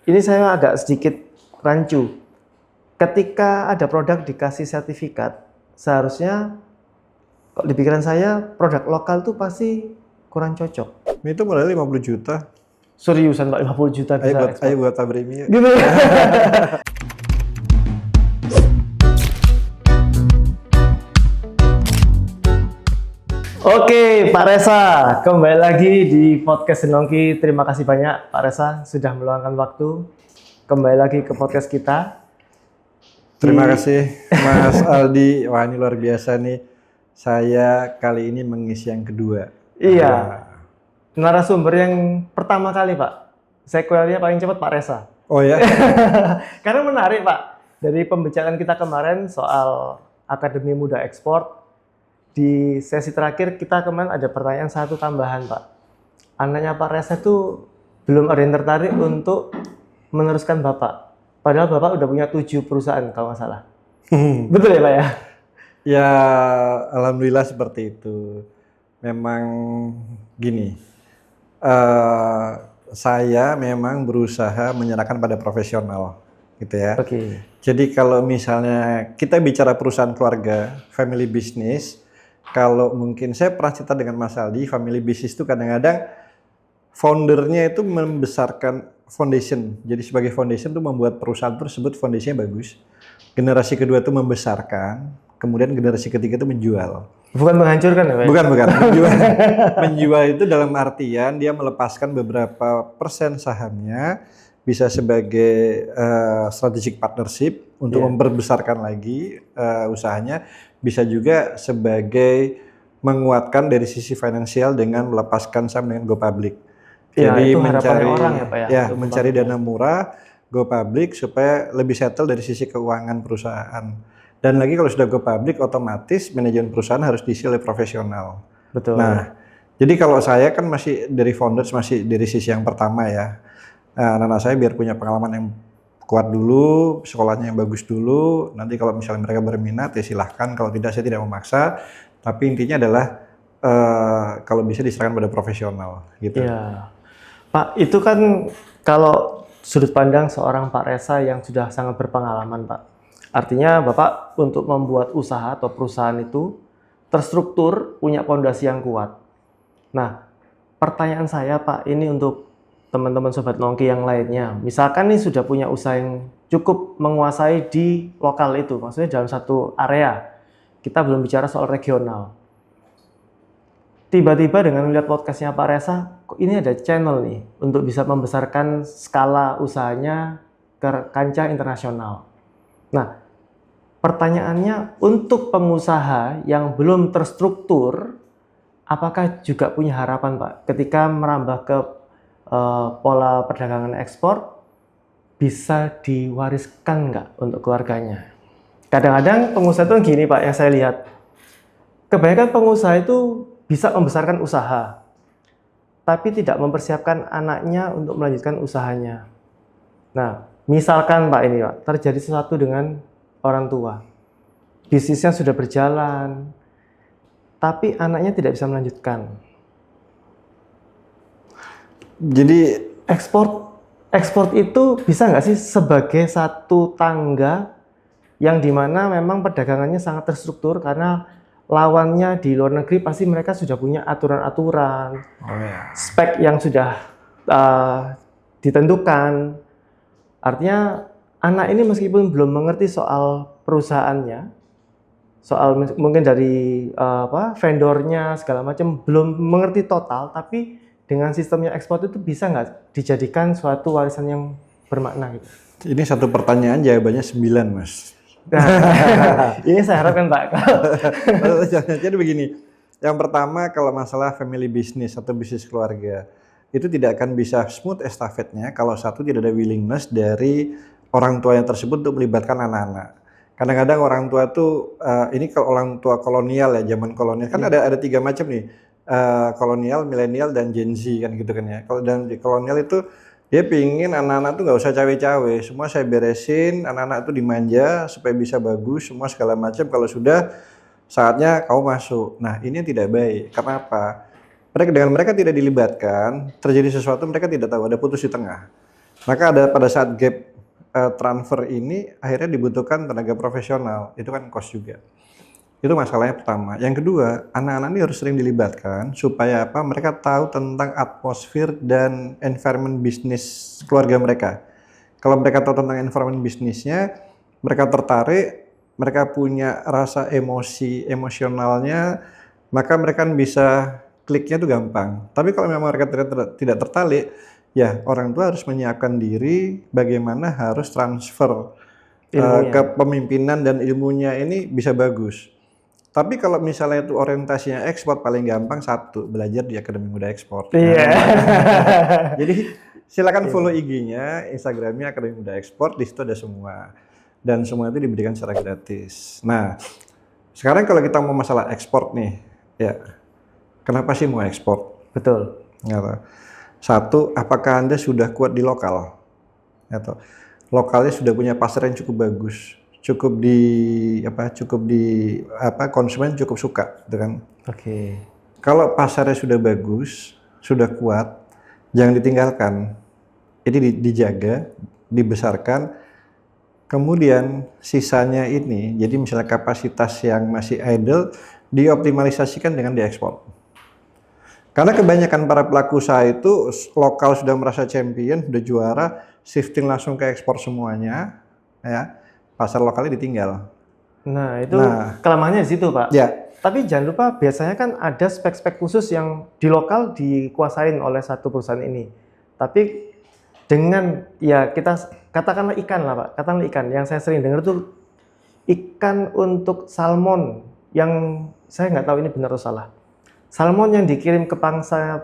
ini saya agak sedikit rancu. Ketika ada produk dikasih sertifikat, seharusnya kalau di pikiran saya produk lokal tuh pasti kurang cocok. Ini tuh modalnya 50 juta. Seriusan Pak, 50 juta bisa ekspor? Ayo buat Tabrimi ya. Gitu ya? Oke, Pak Reza, kembali lagi di podcast Senongki. Terima kasih banyak Pak Reza sudah meluangkan waktu. Kembali lagi ke podcast kita. Terima kasih Mas Aldi. Wah, ini luar biasa nih. Saya kali ini mengisi yang kedua. Iya. Narasumber yang pertama kali Pak. Sequelnya paling cepat Pak Reza. Oh ya? Karena menarik Pak. Dari pembicaraan kita kemarin soal Akademi Muda Ekspor, di sesi terakhir kita kemarin ada pertanyaan satu tambahan Pak. Anaknya Pak Reza itu belum ada yang tertarik untuk meneruskan Bapak. Padahal Bapak udah punya 7 perusahaan kalau nggak salah. Betul ya Pak ya? Ya, alhamdulillah seperti itu. Memang gini, saya memang berusaha menyerahkan pada profesional, gitu ya. Oke. Jadi kalau misalnya kita bicara perusahaan keluarga, family business, kalau mungkin saya pernah cerita dengan Mas Aldi, family business itu kadang-kadang foundernya itu membesarkan foundation. Jadi sebagai foundation itu membuat perusahaan tersebut foundationnya bagus. Generasi kedua itu membesarkan, kemudian generasi ketiga itu menjual. Bukan menghancurkan ya Pak? Bukan. Menjual itu dalam artian dia melepaskan beberapa persen sahamnya, bisa sebagai strategic partnership untuk memperbesarkan lagi usahanya, bisa juga sebagai menguatkan dari sisi finansial dengan melepaskan saham dengan go public. Jadi itu mencari orang ya Pak ya? Ya, mencari dana murah, go public supaya lebih settle dari sisi keuangan perusahaan. Dan lagi kalau sudah go public, otomatis manajemen perusahaan harus diisi oleh profesional. Betul. Nah, jadi kalau saya kan masih dari founders, masih dari sisi yang pertama ya. Anak-anak saya biar punya pengalaman yang kuat dulu, sekolahnya yang bagus dulu. Nanti kalau misalnya mereka berminat ya silahkan, kalau tidak saya tidak memaksa. Tapi intinya adalah kalau bisa diserahkan pada profesional gitu. Iya. Pak, itu kan kalau sudut pandang seorang Pak Reza yang sudah sangat berpengalaman Pak. Artinya Bapak untuk membuat usaha atau perusahaan itu terstruktur, punya fondasi yang kuat. Nah, pertanyaan saya Pak, ini untuk teman-teman Sobat Nongki yang lainnya. Misalkan nih sudah punya usaha yang cukup menguasai di lokal itu, maksudnya dalam satu area. Kita belum bicara soal regional. Tiba-tiba dengan melihat podcastnya Pak Reza, kok ini ada channel nih untuk bisa membesarkan skala usahanya ke kancah internasional. Nah, pertanyaannya untuk pengusaha yang belum terstruktur, apakah juga punya harapan Pak ketika merambah ke pola perdagangan ekspor, bisa diwariskan nggak untuk keluarganya? Kadang-kadang pengusaha itu gini Pak, yang saya lihat, kebanyakan pengusaha itu bisa membesarkan usaha, tapi tidak mempersiapkan anaknya untuk melanjutkan usahanya. Nah, misalkan Pak ini Pak, terjadi sesuatu dengan orang tua, bisnisnya sudah berjalan, tapi anaknya tidak bisa melanjutkan. Jadi ekspor itu bisa nggak sih sebagai satu tangga yang dimana memang perdagangannya sangat terstruktur karena lawannya di luar negeri pasti mereka sudah punya aturan-aturan, spek yang sudah ditentukan. Artinya anak ini meskipun belum mengerti soal perusahaannya, soal mungkin dari vendornya segala macam, belum mengerti total, tapi dengan sistemnya ekspor itu bisa nggak dijadikan suatu warisan yang bermakna gitu? Ini satu pertanyaan jawabannya 9 Mas. Nah, ini saya harapkan Pak. Jadi begini, yang pertama kalau masalah family business atau bisnis keluarga, itu tidak akan bisa smooth estafetnya kalau satu tidak ada willingness dari orang tua yang tersebut untuk melibatkan anak-anak. Kadang-kadang orang tua tuh, ini kalau orang tua kolonial ya, zaman kolonial, kan ada 3 macam nih, kolonial, milenial, dan Gen Z kan gitu kan ya. Kalau dan di kolonial itu, dia pingin anak-anak tuh nggak usah cawe-cawe, semua saya beresin, anak-anak tuh dimanja supaya bisa bagus, semua segala macam. Kalau sudah saatnya kamu masuk. Nah, ini yang tidak baik. Karena apa? Dengan mereka tidak dilibatkan, terjadi sesuatu mereka tidak tahu, ada putus di tengah. Maka ada pada saat gap transfer ini akhirnya dibutuhkan tenaga profesional, itu kan cost juga. Itu masalahnya pertama. Yang kedua, anak-anak ini harus sering dilibatkan supaya apa? Mereka tahu tentang atmosfer dan environment bisnis keluarga mereka. Kalau mereka tahu tentang environment bisnisnya, mereka tertarik, mereka punya rasa emosionalnya, maka mereka kan bisa kliknya tuh gampang. Tapi kalau memang mereka tidak tertarik, ya orang tua harus menyiapkan diri bagaimana harus transfer Ilmunya. kepemimpinan dan ilmunya ini bisa bagus. Tapi kalau misalnya itu orientasinya ekspor, paling gampang satu, belajar di Akademi Muda Ekspor. Iya. Jadi silakan follow IG-nya, Instagram-nya Akademi Muda Ekspor, di situ ada semua. Dan semua itu diberikan secara gratis. Nah, sekarang kalau kita mau masalah ekspor nih, ya kenapa sih mau ekspor? Betul. Gitu. Satu, apakah Anda sudah kuat di lokal? Gitu. Lokalnya sudah punya pasar yang cukup bagus, konsumen cukup suka, gitu kan? Oke. Kalau pasarnya sudah bagus, sudah kuat, jangan ditinggalkan. Ini dijaga, dibesarkan. Kemudian sisanya ini, jadi misalnya kapasitas yang masih idle, dioptimalisasikan dengan diekspor. Karena kebanyakan para pelaku usaha itu lokal sudah merasa champion, sudah juara, shifting langsung ke ekspor semuanya, ya. Pasar lokalnya ditinggal. Nah, itu kelemahannya di situ, Pak. Ya. Tapi jangan lupa biasanya kan ada spek-spek khusus yang di lokal dikuasain oleh satu perusahaan ini. Tapi dengan ya kita katakanlah ikan lah, Pak. Katakanlah ikan. Yang saya sering dengar tuh ikan untuk salmon yang saya nggak tahu ini benar atau salah. Salmon yang dikirim ke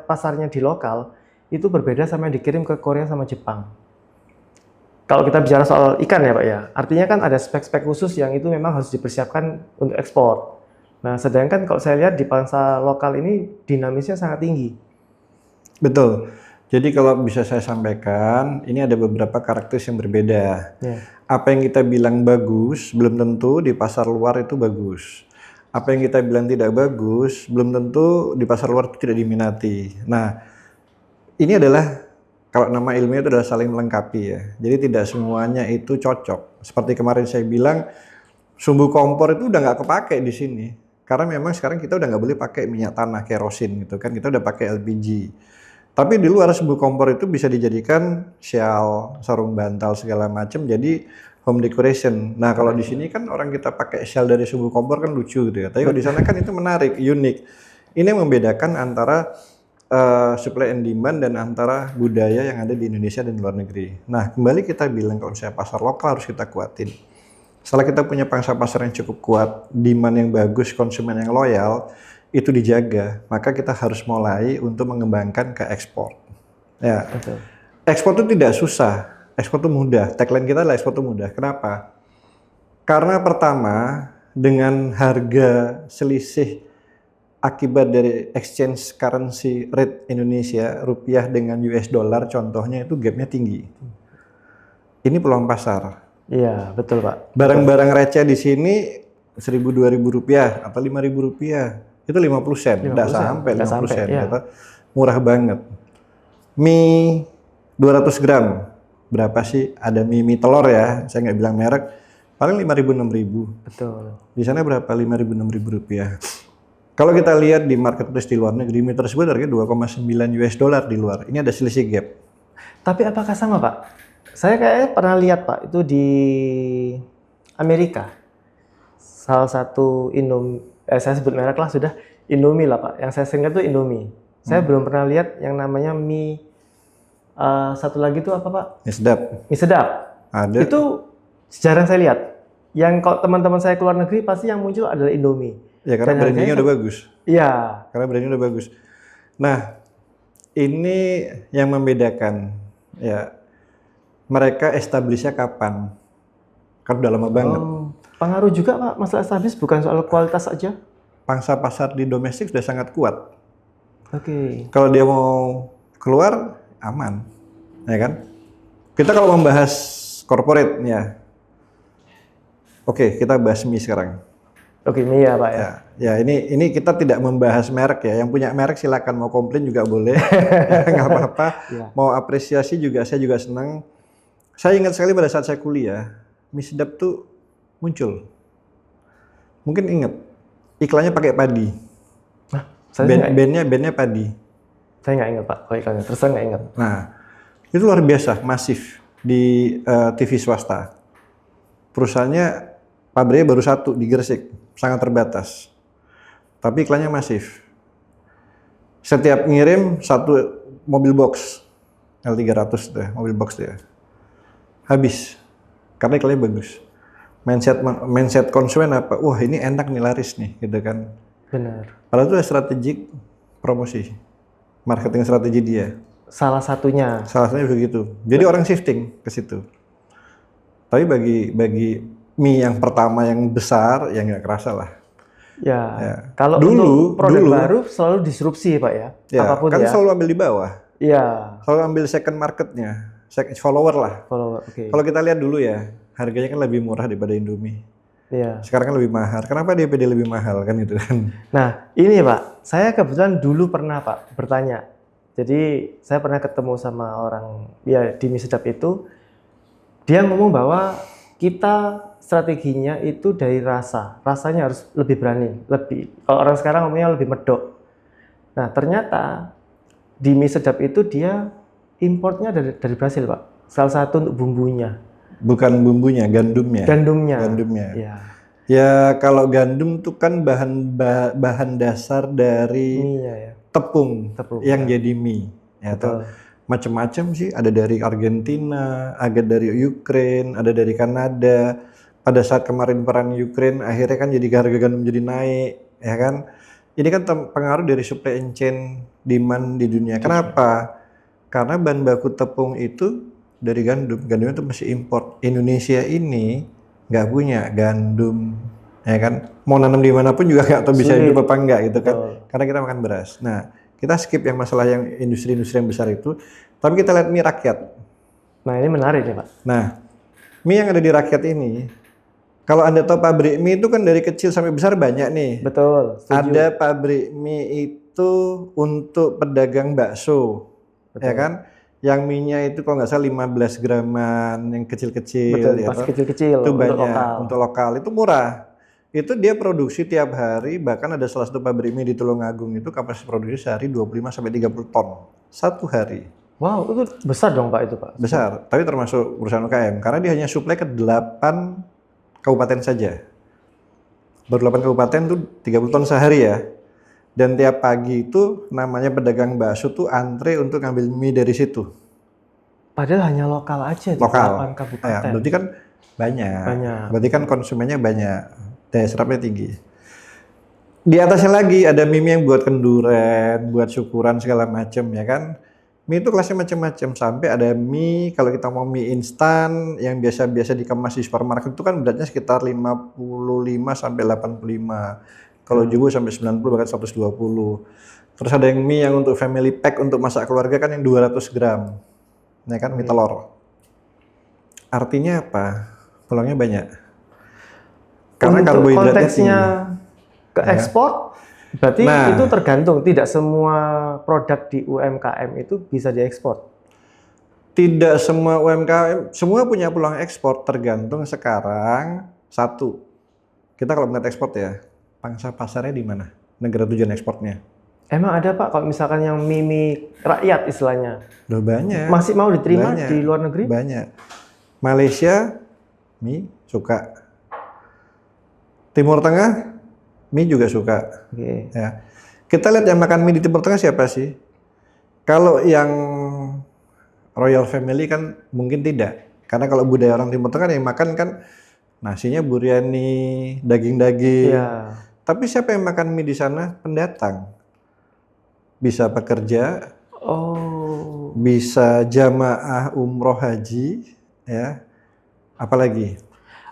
pasarnya di lokal itu berbeda sama yang dikirim ke Korea sama Jepang. Kalau kita bicara soal ikan ya Pak ya, artinya kan ada spek-spek khusus yang itu memang harus dipersiapkan untuk ekspor. Nah, sedangkan kalau saya lihat di pasar lokal ini dinamisnya sangat tinggi. Betul. Jadi kalau bisa saya sampaikan, ini ada beberapa karakteristik yang berbeda. Ya. Apa yang kita bilang bagus, belum tentu di pasar luar itu bagus. Apa yang kita bilang tidak bagus, belum tentu di pasar luar itu tidak diminati. Nah, ini adalah kalau nama ilmiah itu adalah saling melengkapi ya. Jadi tidak semuanya itu cocok. Seperti kemarin saya bilang, sumbu kompor itu udah nggak kepake di sini. Karena memang sekarang kita udah nggak boleh pakai minyak tanah, kerosin gitu kan. Kita udah pakai LPG. Tapi di luar sumbu kompor itu bisa dijadikan shawl, sarung bantal segala macam. Jadi home decoration. Nah kalau di sini kan orang kita pakai shawl dari sumbu kompor kan lucu gitu ya. Tapi kalau di sana kan itu menarik, unik. Ini yang membedakan antara supply and demand dan antara budaya yang ada di Indonesia dan luar negeri. Nah, kembali kita bilang kalau misalnya pasar lokal harus kita kuatin. Setelah kita punya pangsa pasar yang cukup kuat, demand yang bagus, konsumen yang loyal, itu dijaga, maka kita harus mulai untuk mengembangkan ke ekspor. Ya. Betul. Ekspor itu tidak susah, ekspor itu mudah. Tagline kita adalah ekspor itu mudah. Kenapa? Karena pertama, dengan harga selisih akibat dari exchange currency rate Indonesia, rupiah dengan US dollar contohnya itu gapnya tinggi. Ini peluang pasar. Iya, betul Pak. Barang-barang receh di sini 1.000-2.000 rupiah atau 5.000 rupiah, itu 50 sen, tidak sampai 50 sen. Ya. Murah banget. Mie 200 gram, berapa sih? Ada mie telur ya, saya nggak bilang merek, paling 5.000-6.000. Betul. Di sana berapa? 5.000-6.000 rupiah. Kalau kita lihat di marketplace di luar negeri, mie tersebut harganya 2,9 US dollar di luar. Ini ada selisih gap. Tapi apakah sama Pak? Saya kayaknya pernah lihat Pak, itu di Amerika. Salah satu saya sebut merek lah sudah, Indomie lah Pak. Yang saya sering lihat itu Indomie. Saya belum pernah lihat yang namanya mie, satu lagi itu apa Pak? Mie sedap. Mie sedap. Ada. Itu jarang saya lihat. Yang kalau teman-teman saya keluar negeri pasti yang muncul adalah Indomie. Ya karena brandingnya udah bagus. Iya. Karena brandingnya udah bagus. Nah, ini yang membedakan. Ya, mereka establishnya kapan? Kan udah lama banget. Pengaruh juga Pak, masalah establish bukan soal kualitas aja. Pangsa pasar di domestik sudah sangat kuat. Oke. Kalau dia mau keluar, aman. Ya kan? Kita kalau membahas corporate, ya. Oke, kita bahas mie sekarang. Oke, mie ya Pak ya. Ya, ini kita tidak membahas merek ya. Yang punya merek silakan, mau komplain juga boleh. Nggak apa-apa. Ya. Mau apresiasi juga, saya juga senang. Saya ingat sekali pada saat saya kuliah, mie sedap tuh muncul. Mungkin ingat, iklannya pakai padi. Nah, saya nggak Bandnya padi. saya nggak ingat Pak, kalau iklannya. Terus saya nggak ingat. Nah, itu luar biasa, masif di TV swasta. Perusahaannya, pabriknya baru satu di Gresik, sangat terbatas. Tapi iklannya masif. Setiap ngirim satu mobil box, L300 tuh, mobil box dia. Habis, karena iklannya bagus. Mindset konsumen apa? Wah ini enak nih, laris nih, gitu kan. Benar. Padahal itu strategi promosi, marketing strategi dia. Salah satunya. Salah satunya begitu. Jadi orang shifting ke situ. Tapi bagi mie yang pertama yang besar, ya nggak kerasa lah. Ya. Kalau Dulu- untuk produk dulu- baru selalu disrupsi Pak ya. Ya, Apapun kan ya. selalu ambil di bawah, Iya. selalu ambil second marketnya, follower lah. Follower. Oke. Kalau kita lihat dulu ya, harganya kan lebih murah daripada Indomie. Iya. Sekarang kan lebih mahal. Kenapa dia PD lebih mahal kan gitu kan? Nah, ini Pak, saya kebetulan dulu pernah Pak bertanya. Jadi saya pernah ketemu sama orang ya di mie sedap itu, dia ngomong bahwa kita strateginya itu dari rasanya harus lebih berani, lebih. Kalau orang sekarang ngomongnya lebih medok. Nah, ternyata di mie sedap itu dia importnya dari Brasil Pak. Salah satu untuk bumbunya, Bukan bumbunya, gandumnya. gandumnya. Gandumnya. Ya, Ya kalau gandum tuh kan bahan dasar dari mie-nya ya. tepung, Tepung, yang jadi mie. Ya, Betul. macam-macam sih, ada dari Argentina, ada dari Ukraine, ada dari Kanada. Pada saat kemarin perang Ukraine, akhirnya kan jadi harga gandum jadi naik, ya kan? Ini kan pengaruh dari supply chain demand di dunia. Kenapa? Karena bahan baku tepung itu dari gandum. Gandumnya itu masih import. Indonesia ini nggak punya gandum, ya kan? Mau nanam di manapun juga nggak tahu bisa Sulit. hidup apa enggak gitu kan? Betul. Karena kita makan beras. Nah, kita skip yang masalah yang industri-industri yang besar itu, tapi kita lihat mie rakyat. Nah, ini menarik nih Pak. Nah, mie yang ada di rakyat ini, kalau Anda tahu pabrik mie itu kan dari kecil sampai besar banyak nih. Betul. Setuju. Ada pabrik mie itu untuk pedagang bakso, ya kan? Yang mie-nya itu kalau nggak salah 15 graman, yang kecil-kecil, Betul, ya pas toh. kecil-kecil Itu untuk banyak lokal. untuk lokal, itu murah. Itu dia produksi tiap hari, bahkan ada salah satu pabrik mie di Tulungagung itu kapasitas produksi sehari 25 sampai 30 ton satu hari. Wow, itu besar dong Pak itu Pak. Besar, tapi termasuk perusahaan UKM karena dia hanya suplai ke 8 kabupaten saja. Baru 8 kabupaten tuh 30 ton sehari ya. Dan tiap pagi itu namanya pedagang bakso tuh antre untuk ngambil mie dari situ. Padahal hanya lokal aja di Lokal. 8 kabupaten. Ya, berarti kan banyak. Banyak. Berarti kan konsumennya banyak. Daya serapnya tinggi. Di atasnya lagi ada mie yang buat kenduren, buat syukuran segala macam ya kan. Mie itu kelasnya macam-macam, sampai ada mie kalau kita mau mie instan yang biasa-biasa dikemas di supermarket itu kan beratnya sekitar 55 sampai 85. Kalau Jubo sampai 90 bahkan 120. Terus ada yang mie yang untuk family pack untuk masak keluarga kan yang 200 gram. Ya kan, mie telur. Artinya apa? Peluangnya banyak. Karena Untuk karbohidratnya konteksnya tinggi. ke ekspor, berarti Nah. itu tergantung. Tidak semua produk di UMKM itu bisa diekspor. Tidak semua UMKM, semua punya peluang ekspor, tergantung sekarang. Satu, kita kalau melihat ekspor ya, pangsa pasarnya di mana? Negara tujuan ekspornya. Emang ada Pak, kalau misalkan yang mie rakyat istilahnya, Udah banyak. masih mau diterima Banyak. di luar negeri? Banyak. Malaysia, mie suka. Timur Tengah, mie juga suka. Oke. Ya. Kita lihat yang makan mie di Timur Tengah siapa sih? Kalau yang Royal Family kan mungkin tidak. Karena kalau budaya orang Timur Tengah yang makan kan nasinya biryani, daging-daging. Iya. Tapi siapa yang makan mie di sana? Pendatang. Bisa pekerja, Oh. bisa jamaah umroh haji, ya. Apalagi?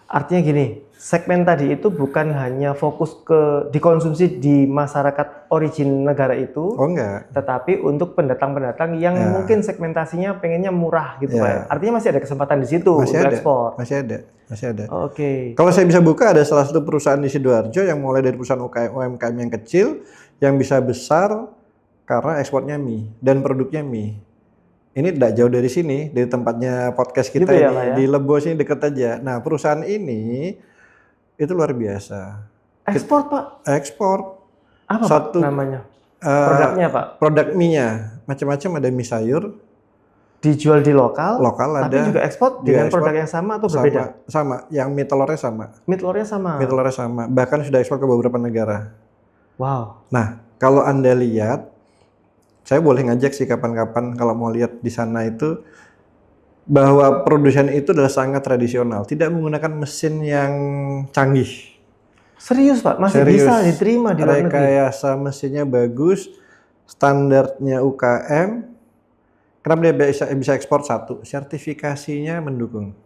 Artinya gini, segmen tadi itu bukan hanya fokus ke dikonsumsi di masyarakat origin negara itu, Oh enggak. tetapi untuk pendatang-pendatang yang Ya. mungkin segmentasinya pengennya murah gitu Ya. Pak. Artinya masih ada kesempatan di situ Masih untuk ada. ekspor. Masih ada. Masih ada. Oke. Kalau saya bisa buka, ada salah satu perusahaan di Sidoarjo yang mulai dari perusahaan UMKM yang kecil yang bisa besar karena ekspornya mie dan produknya mie. ini tidak jauh dari sini, dari tempatnya podcast kita Gitu ya, ini, Pak ya? di Lebo sini deket aja. Nah, perusahaan ini itu luar biasa. Ekspor, Pak. Ekspor Apa, Pak, satu namanya? eh, Produknya, Pak. produk mie-nya macam-macam, ada mie sayur Dijual di lokal, lokal, tapi ada juga ekspor juga dengan ekspor produk yang sama atau berbeda? sama, yang mie telurnya sama, Mie telurnya sama. mie telurnya sama, bahkan sudah ekspor ke beberapa negara. Wow. Nah, kalau Anda lihat, saya boleh ngajak sih kapan-kapan kalau mau lihat di sana itu, bahwa produsen itu adalah sangat tradisional, tidak menggunakan mesin yang canggih. Serius, Pak? Masih Serius, bisa diterima di luar negeri? rekayasa mesinnya bagus, standarnya UKM. Kenapa dia bisa ekspor? Satu, sertifikasinya mendukung.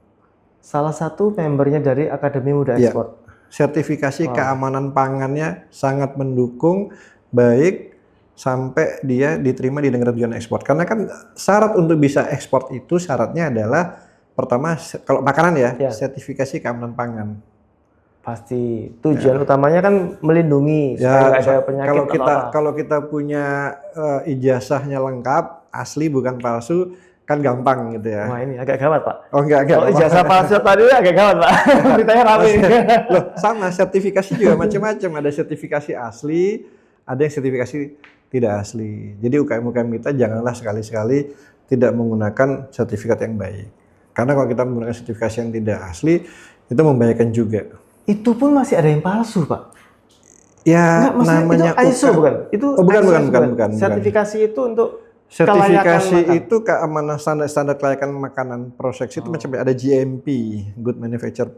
Salah satu membernya dari Akademi Muda Ya, Ekspor. sertifikasi keamanan pangannya sangat mendukung, baik sampai dia diterima di negara tujuan ekspor. Karena kan syarat untuk bisa ekspor itu syaratnya adalah pertama, kalau makanan ya, Ya. sertifikasi keamanan pangan. Pasti tujuan utamanya kan melindungi supaya nggak ada penyakit kalau atau kita apa. kalau kita punya ijazahnya lengkap, asli bukan palsu, kan gampang gitu ya. Wah, ini agak gawat, Pak. Oh enggak. Kalau ijazah palsu tadi agak gawat, Pak. Beritanya rame. Loh, sama sertifikasi juga macam-macam. Ada sertifikasi asli, ada yang sertifikasi tidak asli. Jadi UKM-UKM kita janganlah sekali-sekali tidak menggunakan sertifikat yang baik. Karena kalau kita menggunakan sertifikasi yang tidak asli, itu membahayakan juga. Itu pun masih ada yang palsu, Pak. Ya, Enggak, maksudnya namanya itu ISO bukan? Itu Oh, bukan, ISO bukan. Sertifikasi itu untuk Sertifikasi kelayakan makan. itu keamanan standar kelayakan makanan proses itu macam ada GMP, Good Manufacturer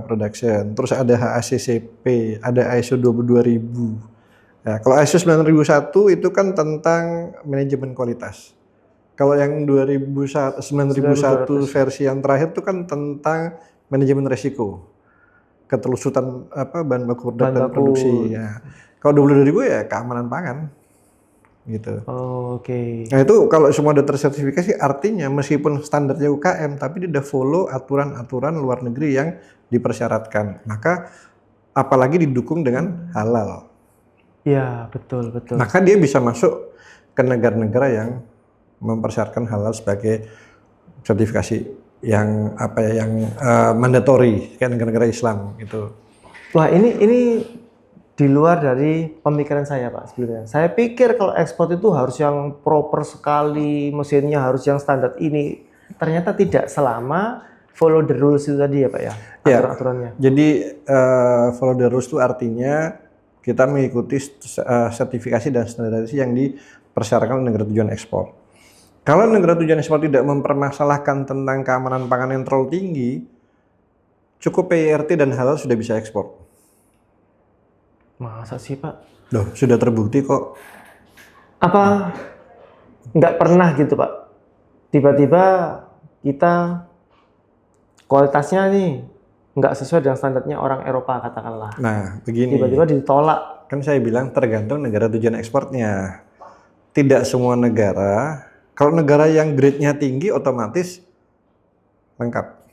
Production, terus ada HACCP, ada ISO 22000. Ya, kalau ISO 9001 itu kan tentang manajemen kualitas. Kalau yang 9001 versi yang terakhir itu kan tentang manajemen resiko, ketelusutan bahan baku produk dan produksi. Ya. Kalau 22.000 ya keamanan pangan. Gitu. Oh, oke. Nah itu kalau semua udah tersertifikasi artinya meskipun standarnya UKM tapi dia udah follow aturan-aturan luar negeri yang dipersyaratkan. Maka apalagi didukung dengan halal. Iya, betul. Maka dia bisa masuk ke negara-negara yang mempersyaratkan halal sebagai sertifikasi yang mandatory kayak negara-negara Islam gitu. Wah, ini di luar dari pemikiran saya, Pak, sebelumnya. Saya pikir kalau ekspor itu harus yang proper sekali, mesinnya harus yang standar ini. Ternyata tidak, selama follow the rules itu tadi ya, Pak ya, aturan-aturannya. Jadi follow the rules itu artinya kita mengikuti sertifikasi dan standarisasi yang dipersyaratkan oleh negara tujuan ekspor. Kalau negara tujuan ekspor tidak mempermasalahkan tentang keamanan pangan yang terlalu tinggi, cukup PIRT dan halal sudah bisa ekspor. Masa sih, Pak? Loh, sudah terbukti kok. Apa nggak pernah gitu, Pak? Tiba-tiba kita kualitasnya nih nggak sesuai dengan standarnya orang Eropa, katakanlah. Nah, begini. Tiba-tiba ditolak. Kan saya bilang tergantung negara tujuan ekspornya. Tidak semua negara. Kalau negara yang grade-nya tinggi otomatis lengkap.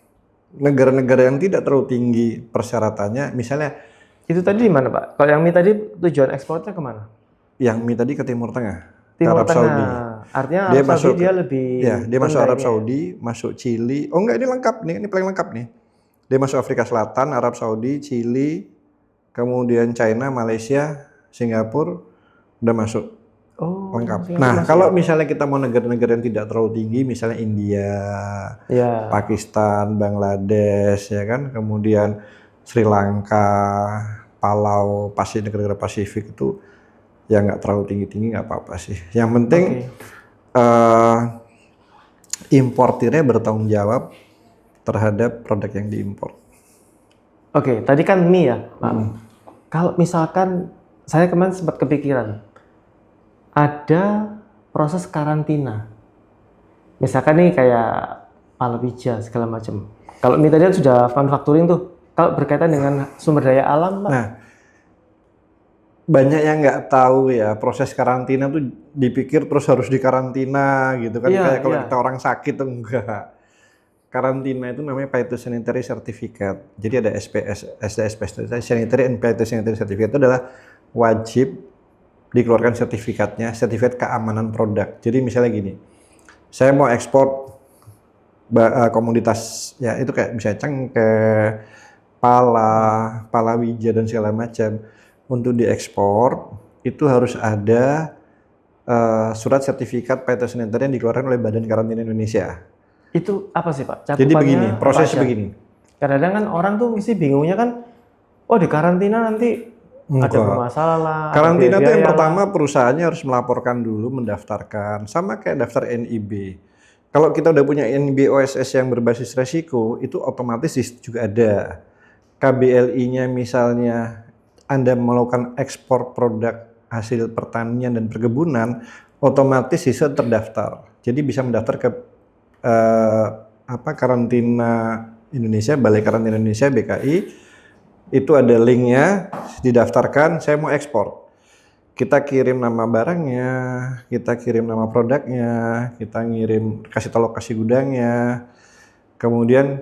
Negara-negara yang tidak terlalu tinggi persyaratannya, misalnya Itu tadi di mana, Pak? Kalau yang mie tadi tujuan ekspornya kemana? yang mie tadi ke Timur Tengah, ke Timur Arab Tengah. Saudi. Artinya Dia Arab Saudi masuk, dia lebih ya, dia masuk Arab ya? Saudi, masuk Chili. Oh enggak, ini lengkap nih, ini paling lengkap nih. Dia masuk Afrika Selatan, Arab Saudi, Chili, kemudian China, Malaysia, Singapura, udah masuk. Oh, Lengkap. Nah, kalau misalnya kita mau negara-negara yang tidak terlalu tinggi, misalnya India, ya. Pakistan, Bangladesh, ya kan, kemudian Sri Lanka, Palau, negara-negara Pasifik itu ya nggak terlalu tinggi-tinggi, nggak apa-apa sih. Yang penting importirnya bertanggung jawab terhadap produk yang diimpor. Oke, tadi kan mie ya, Pak. Kalau misalkan saya kemarin sempat kepikiran, ada proses karantina. Misalkan nih kayak palawija segala macam. Kalau mie tadi kan sudah manufacturing tuh. Kalau berkaitan dengan sumber daya alam, Pak. Nah, banyak yang nggak tahu ya proses karantina tuh dipikir terus harus dikarantina gitu kan, kayak kalau kita orang sakit tuh enggak. Karantina itu namanya Phytosanitary Certificate. Jadi ada SPS, SDSP, Sanitary and Phytosanitary Certificate itu adalah wajib dikeluarkan sertifikatnya, sertifikat keamanan produk. Jadi misalnya gini, saya mau ekspor komoditas ya itu kayak bisa cengkeh, palawija dan segala macam. Untuk diekspor itu harus ada surat sertifikat phytosanitary yang dikeluarkan oleh Badan Karantina Indonesia. Itu apa sih Pak? Jadi begini, Cakupannya apa prosesnya aja? begini. Kadang-kadang kan orang tuh mesti bingungnya kan, oh di karantina nanti ada Enggak. bermasalah lah, ada Karantina itu yang biaya-biaya lah. pertama perusahaannya harus melaporkan dulu, mendaftarkan, sama kayak daftar NIB. Kalau kita udah punya NIB OSS yang berbasis resiko, itu otomatis di situ juga ada. KBLI-nya misalnya Anda melakukan ekspor produk hasil pertanian dan perkebunan, otomatis sisa terdaftar. Jadi bisa mendaftar ke karantina Indonesia, Balai Karantina Indonesia BKI. Itu ada linknya, didaftarkan, saya mau ekspor. Kita kirim nama barangnya, kita kirim nama produknya, kita ngirim, kasih tahu lokasi gudangnya. Kemudian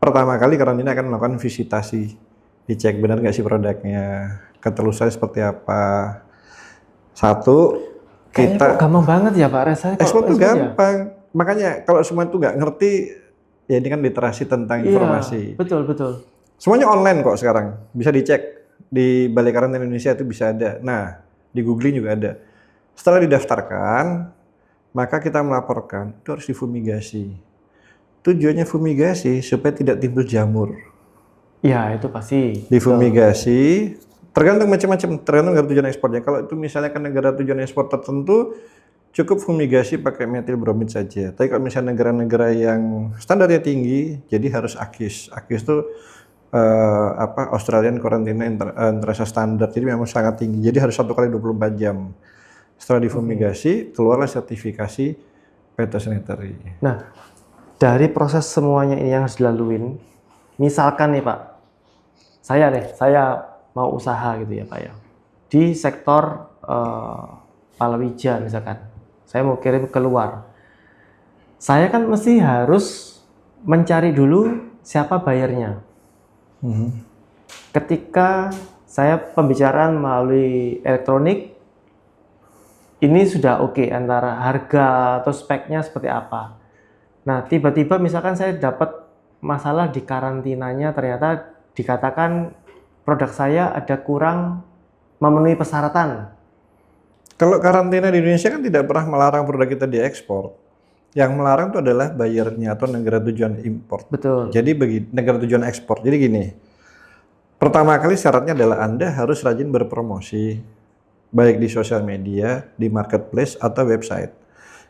pertama kali karantina akan melakukan visitasi, dicek benar nggak sih produknya, ketelusuran seperti apa. Satu, Kayaknya kita kok gampang banget ya Pak Reza. Kok ekspor tuh ekspor ya? gampang. Makanya kalau semua itu nggak ngerti, ya ini kan literasi tentang Iya, informasi. betul betul. Semuanya online kok sekarang, bisa dicek di Balai Karantina Indonesia itu bisa ada. Nah, di googling juga ada. Setelah didaftarkan, maka kita melaporkan, itu harus difumigasi. Tujuannya fumigasi supaya tidak timbul jamur. Iya, itu pasti. Difumigasi, tergantung macam-macam, tergantung negara tujuan ekspornya. Kalau itu misalnya ke negara tujuan ekspor tertentu, cukup fumigasi pakai metil bromid saja. Tapi kalau misalnya negara-negara yang standarnya tinggi, jadi harus AQIS. AQIS itu Australian Quarantine International Standard, jadi memang sangat tinggi. Jadi harus 1 kali 24 jam. Setelah difumigasi, keluarlah sertifikasi phytosanitary. Nah, dari proses semuanya ini yang harus dilaluin, misalkan nih Pak, saya mau usaha gitu ya Pak ya, di sektor palawija misalkan, saya mau kirim keluar. Saya kan mesti harus mencari dulu siapa bayarnya. Ketika saya pembicaraan melalui elektronik, ini sudah oke antara harga atau speknya seperti apa. Nah, tiba-tiba misalkan saya dapat masalah di karantinanya, ternyata dikatakan produk saya ada kurang memenuhi persyaratan. Kalau karantina di Indonesia kan tidak pernah melarang produk kita diekspor. Yang melarang itu adalah bayarnya atau negara tujuan impor. Betul. Jadi bagi negara tujuan ekspor. Jadi gini, pertama kali syaratnya adalah Anda harus rajin berpromosi, baik di sosial media, di marketplace, atau website.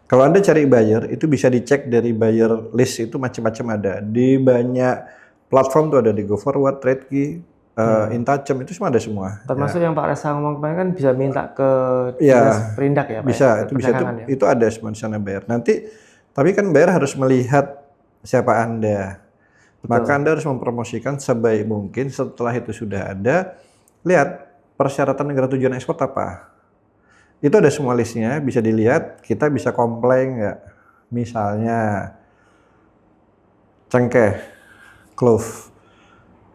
Kalau Anda cari buyer, itu bisa dicek dari buyer list itu macam-macam ada. Di banyak platform tuh ada di GoForward, TradeKey, Intacam, itu semua ada semua. Termasuk yang Pak Reza ngomong kemarin kan bisa minta ke Ya, dinas perindak ya Pak? bisa, ya? itu bisa Perdagangan ya? itu ada semua di sana buyer. Nanti, tapi kan buyer harus melihat siapa Anda. Maka Anda harus mempromosikan sebaik mungkin. Setelah itu sudah ada, lihat persyaratan negara tujuan ekspor apa. Itu ada semua listnya, bisa dilihat. Kita bisa komplain nggak? Misalnya cengkeh, clove,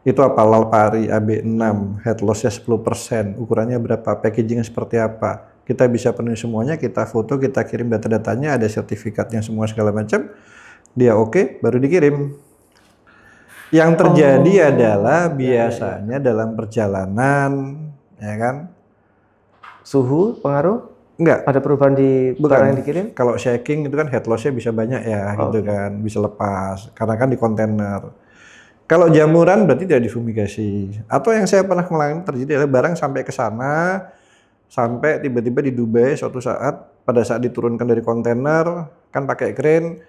itu apa? Lalpari AB6, head loss-nya 10%, ukurannya berapa, packaging seperti apa. Kita bisa penuhi semuanya, kita foto, kita kirim data-datanya, ada sertifikatnya semua segala macam. Dia oke, baru dikirim. Yang terjadi adalah biasanya dalam perjalanan, ya kan? Suhu pengaruh? Enggak, Ada perubahan di barang yang dikirim? kalau shaking itu kan head loss-nya bisa banyak ya, gitu kan, bisa lepas, karena kan di kontainer. Kalau jamuran berarti tidak difumigasi. Atau yang saya pernah mengalami terjadi adalah barang sampai ke sana, sampai tiba-tiba di Dubai suatu saat, pada saat diturunkan dari kontainer, kan pakai crane,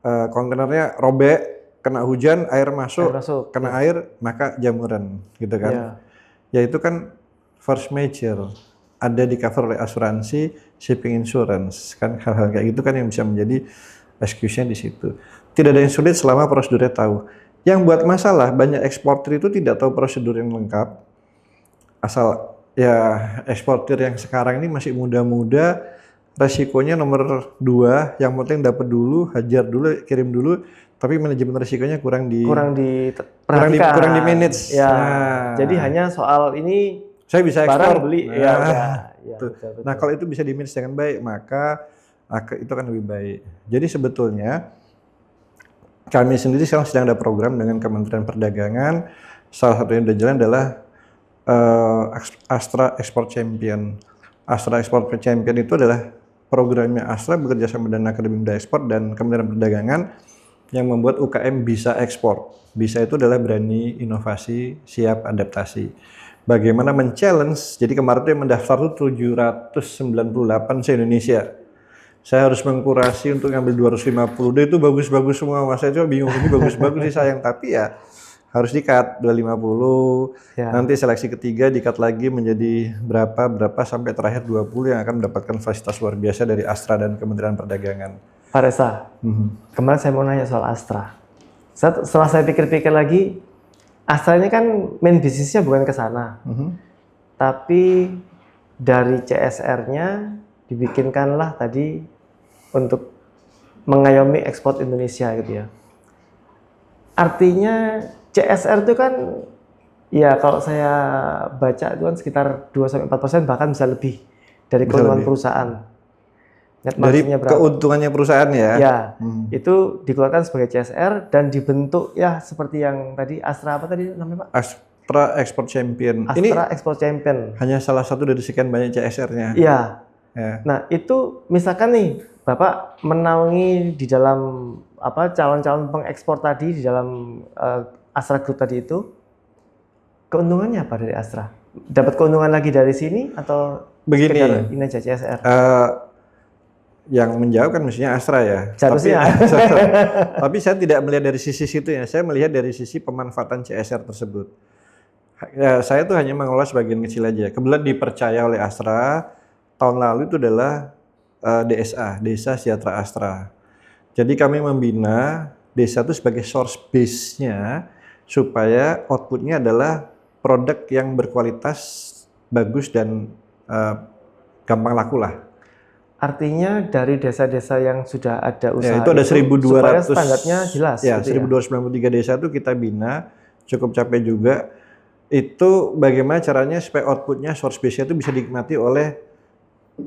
kontainernya robek, kena hujan, air masuk, kena air, maka jamuran, gitu kan. Ya itu kan force majeure, ada di cover oleh asuransi, shipping insurance, kan hal-hal kayak gitu kan yang bisa menjadi excuse-nya di situ. Tidak ada yang sulit selama prosedurnya tahu. Yang buat masalah, banyak eksportir itu tidak tahu prosedur yang lengkap. Asal ya eksportir yang sekarang ini masih muda-muda, resikonya nomor 2, yang penting dapat dulu, hajar dulu, kirim dulu, tapi manajemen resikonya kurang diperhatikan. Kurang di manage. Ya, jadi hanya soal ini saya bisa ekspor, barang beli. Nah, kalau itu bisa di manage dengan baik, maka Itu kan lebih baik. Jadi sebetulnya kami sendiri sekarang sedang ada program dengan Kementerian Perdagangan. Salah satu yang sudah jalan adalah Astra Export Champion. Astra Export Champion itu adalah programnya Astra bekerja sama dengan Akademi Muda Ekspor dan Kementerian Perdagangan yang membuat UKM bisa ekspor. Bisa itu adalah berani inovasi, siap adaptasi. Bagaimana men-challenge, jadi kemarin itu yang mendaftar itu 798 se-Indonesia. Saya harus mengkurasi untuk ngambil 250, itu bagus-bagus semua, Mas. Saya coba bingung, ini bagus-bagus sih sayang, tapi ya harus di-cut 250, nanti seleksi ketiga di-cut lagi menjadi berapa sampai terakhir 20 yang akan mendapatkan fasilitas luar biasa dari Astra dan Kementerian Perdagangan. Pak Reza, kemarin saya mau nanya soal Astra. Setelah saya pikir-pikir lagi, Astra ini kan main bisnisnya bukan ke sana, tapi dari CSR-nya dibikinkanlah tadi untuk mengayomi ekspor Indonesia gitu ya. Artinya CSR itu kan ya kalau saya baca itu kan sekitar 2-4% bahkan bisa lebih dari keuntungan perusahaan. Net Dari keuntungannya perusahaan ya? Ya, itu dikeluarkan sebagai CSR dan dibentuk ya seperti yang tadi Astra apa tadi namanya Pak? Astra Export Champion. Astra Export Champion. Hanya salah satu dari sekian banyak CSR-nya. Iya. Ya. Nah itu misalkan nih Bapak menaungi di dalam apa calon-calon pengekspor tadi di dalam Astra Group tadi itu, keuntungannya apa dari Astra? Dapat keuntungan lagi dari sini atau begini? Ini aja CSR. Yang menjawab kan mestinya Astra ya. Tapi saya tidak melihat dari sisi situ ya. Saya melihat dari sisi pemanfaatan CSR tersebut. Ya, saya tuh hanya mengelola sebagian kecil aja. Kebetulan dipercaya oleh Astra. Tahun lalu itu adalah DSA, Desa Sejahtera Astra. Jadi kami membina desa itu sebagai source base-nya supaya output-nya adalah produk yang berkualitas, bagus dan gampang laku lah. Artinya dari desa-desa yang sudah ada usaha ya, itu ada 1.200 supaya standarnya jelas. Ya, gitu 1.293 desa itu kita bina, cukup capek juga. Itu bagaimana caranya supaya output-nya source base-nya itu bisa dinikmati oleh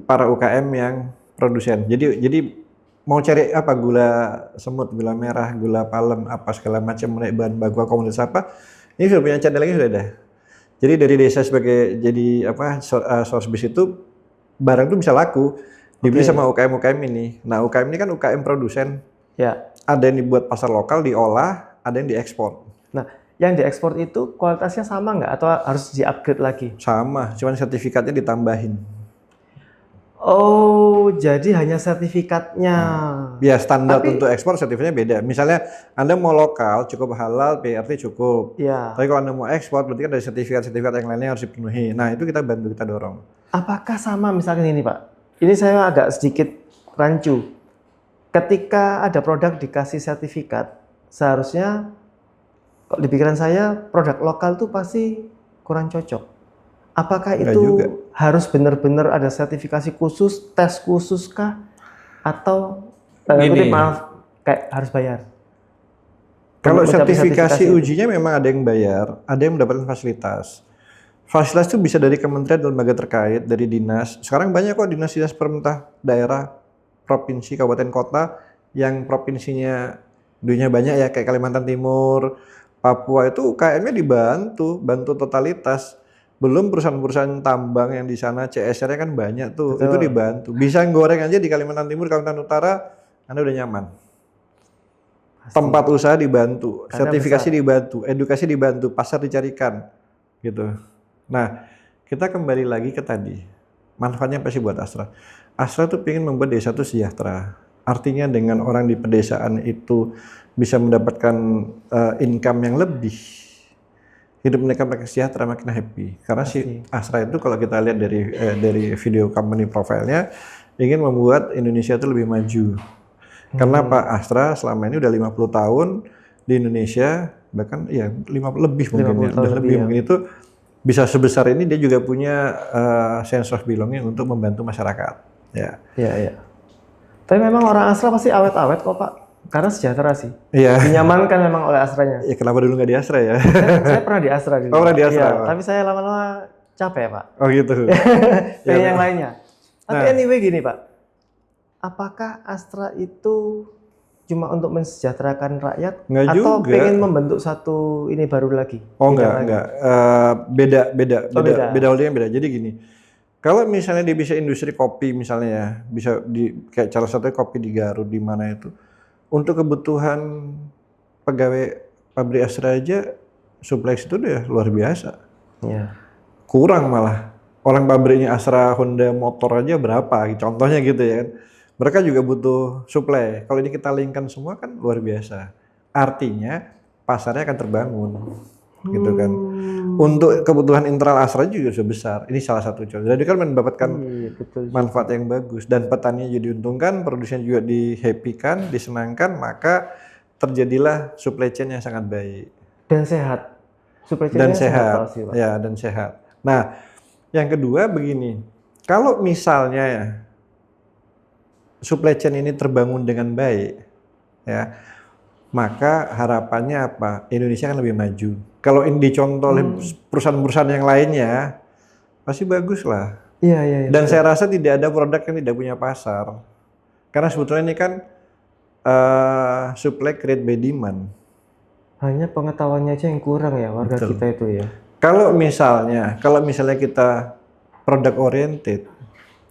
para UKM yang produsen. Jadi mau cari apa, gula semut, gula merah, gula palem, apa segala macam, bahan baku komoditas apa, ini sudah punya channelnya sudah ada. Jadi dari desa sebagai jadi apa source base itu barang itu bisa laku dibeli sama UKM ini. Nah UKM ini kan UKM produsen. Ya. Ada yang dibuat pasar lokal, diolah, ada yang diekspor. Nah yang diekspor itu kualitasnya sama nggak atau harus di-upgrade lagi? Sama, cuman sertifikatnya ditambahin. Oh, jadi hanya sertifikatnya. Ya, standar untuk ekspor sertifikatnya beda. Misalnya Anda mau lokal, cukup halal, PRT cukup. Ya. Tapi kalau Anda mau ekspor, berarti kan ada sertifikat-sertifikat yang lainnya harus dipenuhi. Nah, itu kita bantu, kita dorong. Apakah sama misalkan ini, Pak? Ini saya agak sedikit rancu. Ketika ada produk dikasih sertifikat, seharusnya kalau di pikiran saya, produk lokal tuh pasti kurang cocok. Apakah itu harus benar-benar ada sertifikasi khusus, tes khusus kah? Atau maaf, kayak harus bayar? Kalau sertifikasi ujinya memang ada yang bayar, ada yang mendapatkan fasilitas. Fasilitas itu bisa dari kementerian dan lembaga terkait, dari dinas. Sekarang banyak kok dinas-dinas pemerintah daerah, provinsi, kabupaten, kota, yang provinsinya duitnya banyak ya, kayak Kalimantan Timur, Papua, itu UKM-nya bantu totalitas. Belum perusahaan-perusahaan tambang yang di sana CSR-nya kan banyak tuh. Betul. Itu dibantu. Bisa goreng aja di Kalimantan Timur, Kalimantan Utara, Anda udah nyaman. Pasti. Tempat usaha dibantu, sertifikasi dibantu, edukasi dibantu, pasar dicarikan, gitu. Nah, kita kembali lagi ke tadi. Manfaatnya apa sih buat Astra? Astra tuh pengen membuat desa itu sejahtera. Artinya dengan orang di pedesaan itu bisa mendapatkan income yang lebih. Hidup mereka makin sejahtera, makin happy. Karena si Astra itu kalau kita lihat dari video company profile-nya ingin membuat Indonesia itu lebih maju. Karena Pak Astra selama ini udah 50 tahun di Indonesia, bahkan ya 50 lebih mungkin ya, udah lebih mungkin itu bisa sebesar ini. Dia juga punya sense of belonging untuk membantu masyarakat. Ya. Iya. Tapi memang orang Astra pasti awet-awet kok Pak. Karena sejahtera sih. Iya. Dinyamankan memang oleh Astranya. Ya kenapa dulu nggak di Astra ya? Saya pernah di Astra dulu. Oh, pernah di Astra. Ya, tapi saya lama-lama capek Pak. Oh gitu. Pengen yang lainnya. Tapi anyway gini Pak. apakah Astra itu cuma untuk mensejahterakan rakyat Nggak atau juga. pengen membentuk satu ini baru lagi? Oh bidang enggak, lagi? enggak. Beda Oh, beda. holdingnya beda. Jadi gini, kalau misalnya dia bisa industri kopi misalnya ya, bisa di kayak salah satunya kopi di Garut di mana itu, untuk kebutuhan pegawai pabrik Astra aja, suplex itu udah luar biasa. Ya. Kurang malah. Orang pabriknya Astra Honda motor aja berapa, contohnya gitu ya kan. Mereka juga butuh suplai. Kalau ini kita linkkan semua kan luar biasa. Artinya pasarnya akan terbangun, gitu kan. Untuk kebutuhan internal Astra juga sudah besar. Ini salah satu contoh. Jadi kan mendapatkan Iya, betul. manfaat yang bagus dan petani jadi diuntungkan, produsen juga di-happy-kan, disenangkan, maka terjadilah supply chain yang sangat baik Dan sehat. Supply dan chain-nya sehat. pasti, Pak. Ya, dan sehat. Nah, yang kedua begini. Kalau misalnya ya supply chain ini terbangun dengan baik, ya, maka harapannya apa? Indonesia kan lebih maju. Kalau ini dicontoh oleh perusahaan-perusahaan yang lainnya, pasti bagus lah. Iya, iya, iya. Dan saya rasa tidak ada produk yang tidak punya pasar. Karena sebetulnya ini kan supply create by demand. Hanya pengetahuannya aja yang kurang ya warga Betul. kita itu ya. Kalau misalnya kita product oriented,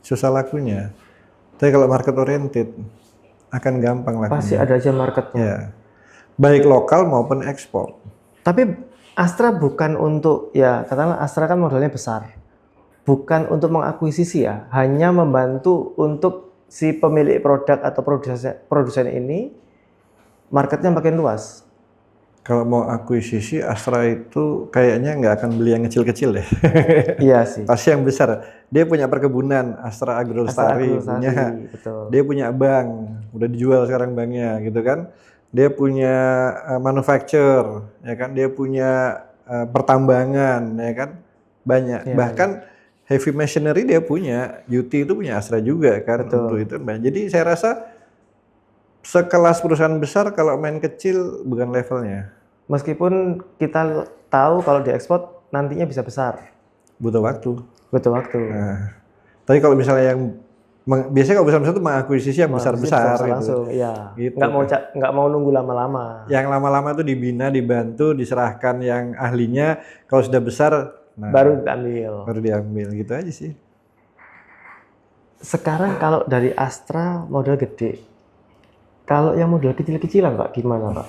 susah lakunya. Tapi kalau market oriented, akan gampang lakunya. Pasti ada aja marketnya. Ya. Baik lokal maupun ekspor. Tapi Astra bukan untuk, ya katakanlah Astra kan modalnya besar. Bukan untuk mengakuisisi ya, hanya membantu untuk si pemilik produk atau produsen ini marketnya makin luas. Kalau mau akuisisi, Astra itu kayaknya nggak akan beli yang kecil-kecil deh. Iya sih. Pasti yang besar. Dia punya perkebunan, Astra Agro Astra Lestari, Agrosari, punya. betul. Dia punya bank, udah dijual sekarang banknya, gitu kan. Dia punya manufacture, ya kan. Dia punya pertambangan, ya kan. Banyak. Iya, Bahkan heavy machinery dia punya. UT itu punya Astra juga kan. Betul. Untuk itu. Jadi saya rasa sekelas perusahaan besar kalau main kecil bukan levelnya. Meskipun kita tahu kalau diekspor nantinya bisa besar. Butuh waktu. Butuh waktu. Nah, tapi kalau misalnya yang biasanya kalau besar-besar itu mengakuisisi yang besar-besar gitu. Langsung, iya. Gitu. Nggak mau nunggu lama-lama. Yang lama-lama itu dibina, dibantu, diserahkan yang ahlinya. Kalau sudah besar, nah, Baru diambil. baru diambil gitu aja sih. Sekarang kalau dari Astra modal gede, kalau yang modal kecil-kecilan Pak gimana Pak?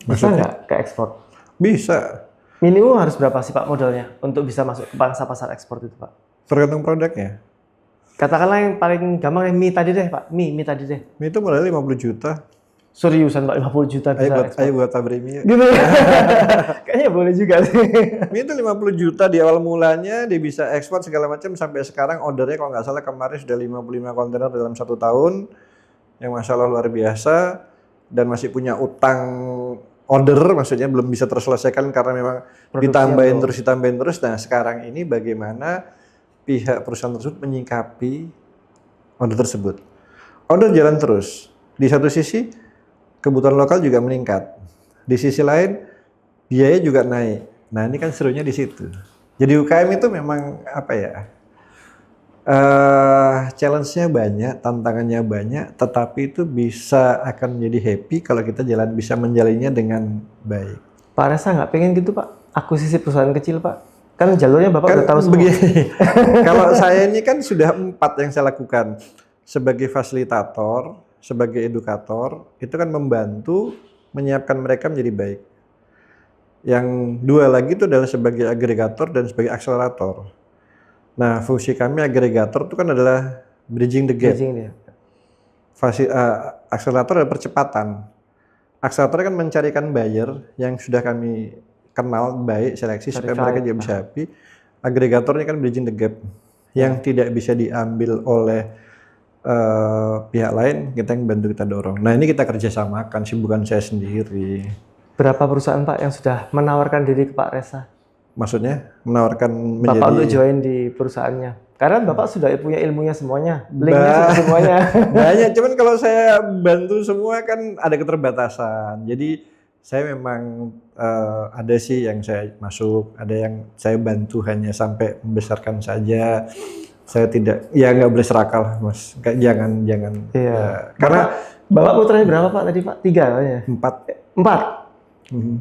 Bisa nggak ke ekspor? Bisa. Minimum harus berapa sih Pak modalnya untuk bisa masuk ke pangsa pasar ekspor itu Pak? Tergantung produknya. Katakanlah yang paling gampang yang mie tadi deh Pak, mie tadi deh. Mie itu modalnya 50 juta. Seriusan Pak, 50 juta bisa ekspor? Ayo buat pabrik mie. Gitu ya? Kayaknya boleh juga sih. Mie itu 50 juta di awal mulanya, dia bisa ekspor segala macam sampai sekarang ordernya kalau nggak salah kemarin sudah 55 kontainer dalam 1 tahun. Yang masalah luar biasa dan masih punya utang order, maksudnya belum bisa terselesaikan karena memang ditambahin terus. Nah sekarang ini bagaimana pihak perusahaan tersebut menyikapi order tersebut. Order jalan terus. Di satu sisi kebutuhan lokal juga meningkat. Di sisi lain biaya juga naik. Nah ini kan serunya di situ. Jadi UKM itu memang apa ya? Challenge-nya banyak, tantangannya banyak, tetapi itu bisa akan menjadi happy kalau kita bisa menjalannya dengan baik. Pak Resa nggak pengen gitu Pak, akuisisi perusahaan kecil Pak? Kan jalurnya Bapak Kan udah tahu semua. begini, kalau saya ini kan sudah 4 yang saya lakukan. Sebagai fasilitator, sebagai edukator, itu kan membantu menyiapkan mereka menjadi baik. Yang 2 lagi itu adalah sebagai agregator dan sebagai akselerator. Nah, fungsi kami agregator itu kan adalah bridging the gap. Akselerator adalah percepatan. Akselerator kan mencarikan buyer yang sudah kami kenal baik, seleksi supaya mereka juga bisa happy. Agregatornya kan bridging the gap. Yang tidak bisa diambil oleh pihak lain, kita yang bantu, kita dorong. Nah, ini kita kerjasamakan sih, bukan saya sendiri. Berapa perusahaan Pak yang sudah menawarkan diri ke Pak Resa? Maksudnya menawarkan menjadi Bapak untuk join di perusahaannya. Karena Bapak sudah punya ilmunya semuanya, linknya sudah semuanya. Banyak, cuman kalau saya bantu semua kan ada keterbatasan. Jadi saya memang ada sih yang saya masuk, ada yang saya bantu hanya sampai membesarkan saja. Saya tidak, ya nggak boleh serakah lah Mas. Jangan. Iya. Ya, karena Bapak putranya berapa Pak tadi Pak? 3 katanya. 4. 4. Mhm.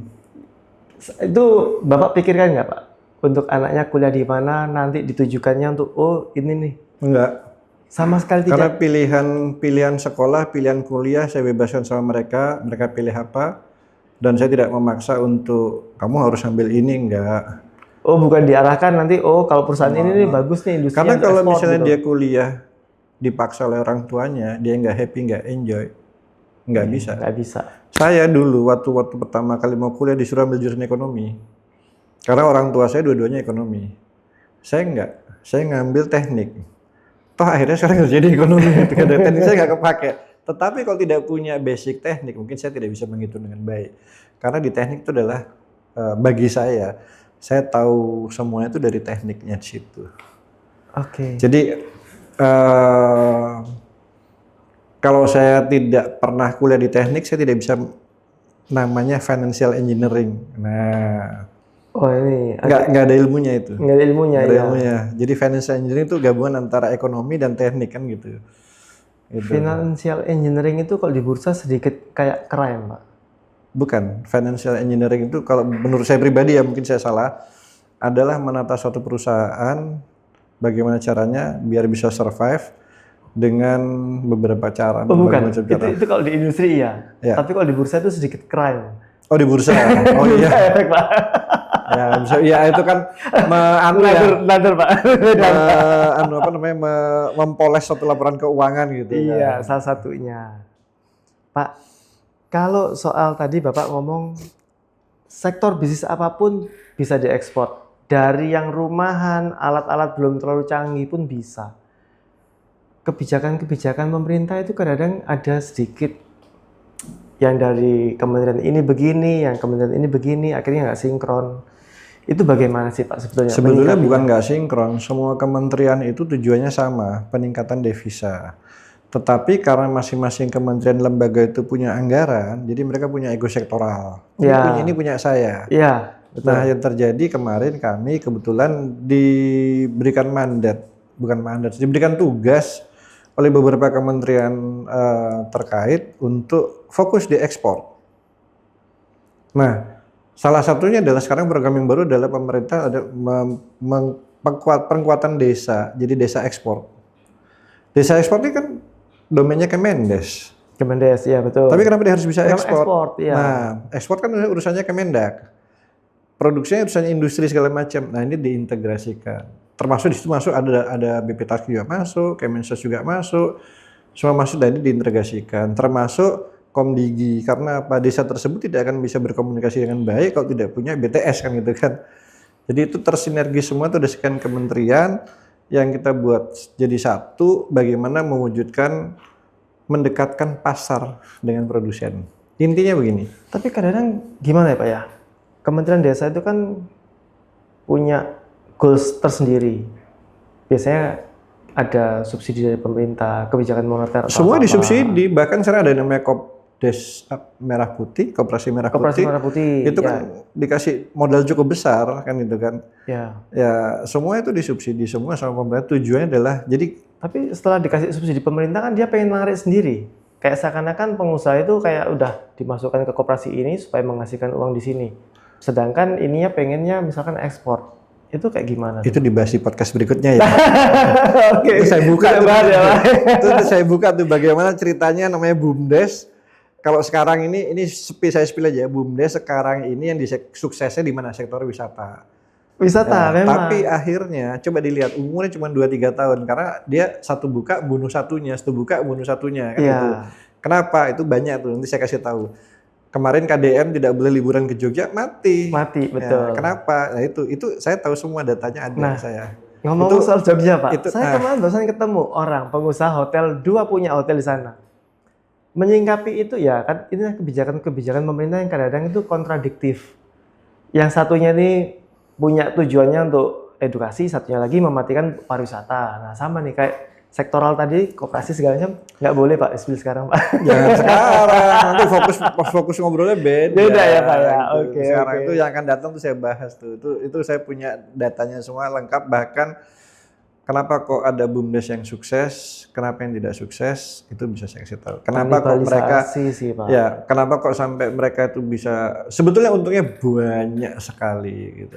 Itu Bapak pikirkan nggak Pak? Untuk anaknya kuliah di mana, nanti ditujukannya untuk, oh ini nih. Enggak. Sama sekali Karena tidak. pilihan sekolah, pilihan kuliah saya bebaskan sama mereka pilih apa, dan saya tidak memaksa untuk kamu harus ambil ini, enggak. Oh bukan diarahkan nanti, oh kalau perusahaan ini nih bagus nih industri Karena kalau ekspor misalnya gitu. dia kuliah dipaksa oleh orang tuanya, dia nggak happy, nggak enjoy, nggak bisa. Nggak bisa. Saya dulu waktu pertama kali mau kuliah disuruh ambil jurusan ekonomi. Karena orang tua saya dua-duanya ekonomi. Saya enggak, saya ngambil teknik. Toh akhirnya sekarang kerja di ekonomi, ada teknik saya nggak kepake. Tetapi kalau tidak punya basic teknik, mungkin saya tidak bisa menghitung dengan baik. Karena di teknik itu adalah bagi saya tahu semuanya itu dari tekniknya di situ. Oke. Jadi kalau saya tidak pernah kuliah di teknik, saya tidak bisa namanya financial engineering. Nah, Oh ini nggak ada ilmunya itu. nggak ada ilmunya Nggak ada ya. ilmunya. Jadi financial engineering itu gabungan antara ekonomi dan teknik kan gitu. Gitu. Financial engineering itu kalau di bursa sedikit kayak crime Pak. Bukan, financial engineering itu kalau menurut saya pribadi ya mungkin saya salah, adalah menata suatu perusahaan bagaimana caranya biar bisa survive dengan beberapa cara. Oh bukan, macam cara. itu kalau di industri ya. Ya. Tapi kalau di bursa itu sedikit crime. Oh di bursa. Oh iya. Efek Pak. Ya bisa. Ya itu kan Nader Pak. mempoles suatu laporan keuangan gitu. Iya, kan. salah satunya. Pak, kalau soal tadi Bapak ngomong sektor bisnis apapun bisa diekspor. Dari yang rumahan, alat-alat belum terlalu canggih pun bisa. Kebijakan-kebijakan pemerintah itu kadang-kadang ada sedikit yang dari kementerian ini begini, yang kementerian ini begini, akhirnya nggak sinkron. Itu bagaimana sih Pak sebetulnya? Sebetulnya bukan nggak sinkron, semua kementerian itu tujuannya sama, peningkatan devisa. Tetapi karena masing-masing kementerian lembaga itu punya anggaran, jadi mereka punya ego sektoral. Ini punya saya. Iya, betul. Nah yang terjadi kemarin kami kebetulan diberikan diberikan tugas oleh beberapa kementerian terkait untuk fokus di ekspor. Nah, salah satunya adalah sekarang program yang baru adalah pemerintah ada penguatan desa, jadi desa ekspor. Desa ekspor ini kan domainnya Kemendes. Kemendes, ya betul. Tapi kenapa dia harus bisa ekspor? Ya. Nah, ekspor kan urusannya Kemendak. Produksinya urusannya industri segala macam. Nah, ini diintegrasikan. Termasuk di situ masuk ada BPTAK juga masuk, Kemensos juga masuk. Semua masuk dan ini diintegrasikan. Termasuk Komdigi, karena apa, desa tersebut tidak akan bisa berkomunikasi dengan baik kalau tidak punya BTS kan gitu kan. Jadi itu tersinergi semua, itu ada sekian kementerian yang kita buat jadi satu, bagaimana mewujudkan mendekatkan pasar dengan produsen. Intinya begini. Tapi kadang-kadang gimana ya Pak ya? Kementerian Desa itu kan punya goals tersendiri. Biasanya ada subsidi dari pemerintah, kebijakan moneter. Semua disubsidi, bahkan sekarang ada namanya Merah Putih, Koperasi Merah Putih. Itu kan dikasih modal cukup besar kan itu kan. Ya, semua itu disubsidi semua sama pemerintah. Tujuannya adalah tapi setelah dikasih subsidi pemerintah kan dia pengen narik sendiri. Kayak seakan-akan pengusaha itu kayak udah dimasukkan ke koperasi ini supaya menghasilkan uang di sini. Sedangkan ininya pengennya misalkan ekspor. Itu kayak gimana? Itu dibahas di podcast berikutnya ya. Oke. Itu saya buka tuh. Ya, itu saya buka tuh bagaimana ceritanya namanya BUMDes. Kalau sekarang ini saya spill aja, BUMDes sekarang ini yang suksesnya di mana? Sektor wisata. Wisata memang. Tapi akhirnya coba dilihat umurnya cuma 2-3 tahun karena dia satu buka bunuh satunya kan gitu. Kenapa? Itu banyak tuh, nanti saya kasih tahu. Kemarin KDM tidak boleh liburan ke Jogja, mati betul. Kenapa? Nah itu saya tahu semua datanya ada saya. Ngomong soal Jogja Pak, saya kemarin barusan ketemu orang pengusaha hotel, 2 punya hotel di sana. Menyingkapi itu ya kan ini kebijakan pemerintah yang kadang-kadang itu kontradiktif. Yang satunya nih punya tujuannya untuk edukasi, satunya lagi mematikan pariwisata. Nah sama nih kayak sektoral tadi, koperasi segala macam nggak boleh Pak spill sekarang Pak. Jangan sekarang, nanti fokus ngobrolnya beda ya Pak ya. Gitu. Oke. Sekarang itu yang akan datang tuh saya bahas tuh. Itu saya punya datanya semua lengkap, bahkan kenapa kok ada BUMDes yang sukses, kenapa yang tidak sukses, itu bisa saya kasih tahu. Kenapa kok mereka, Kanibalisasi sih, Pak. ya, kenapa kok sampai mereka itu bisa, sebetulnya untungnya banyak sekali gitu.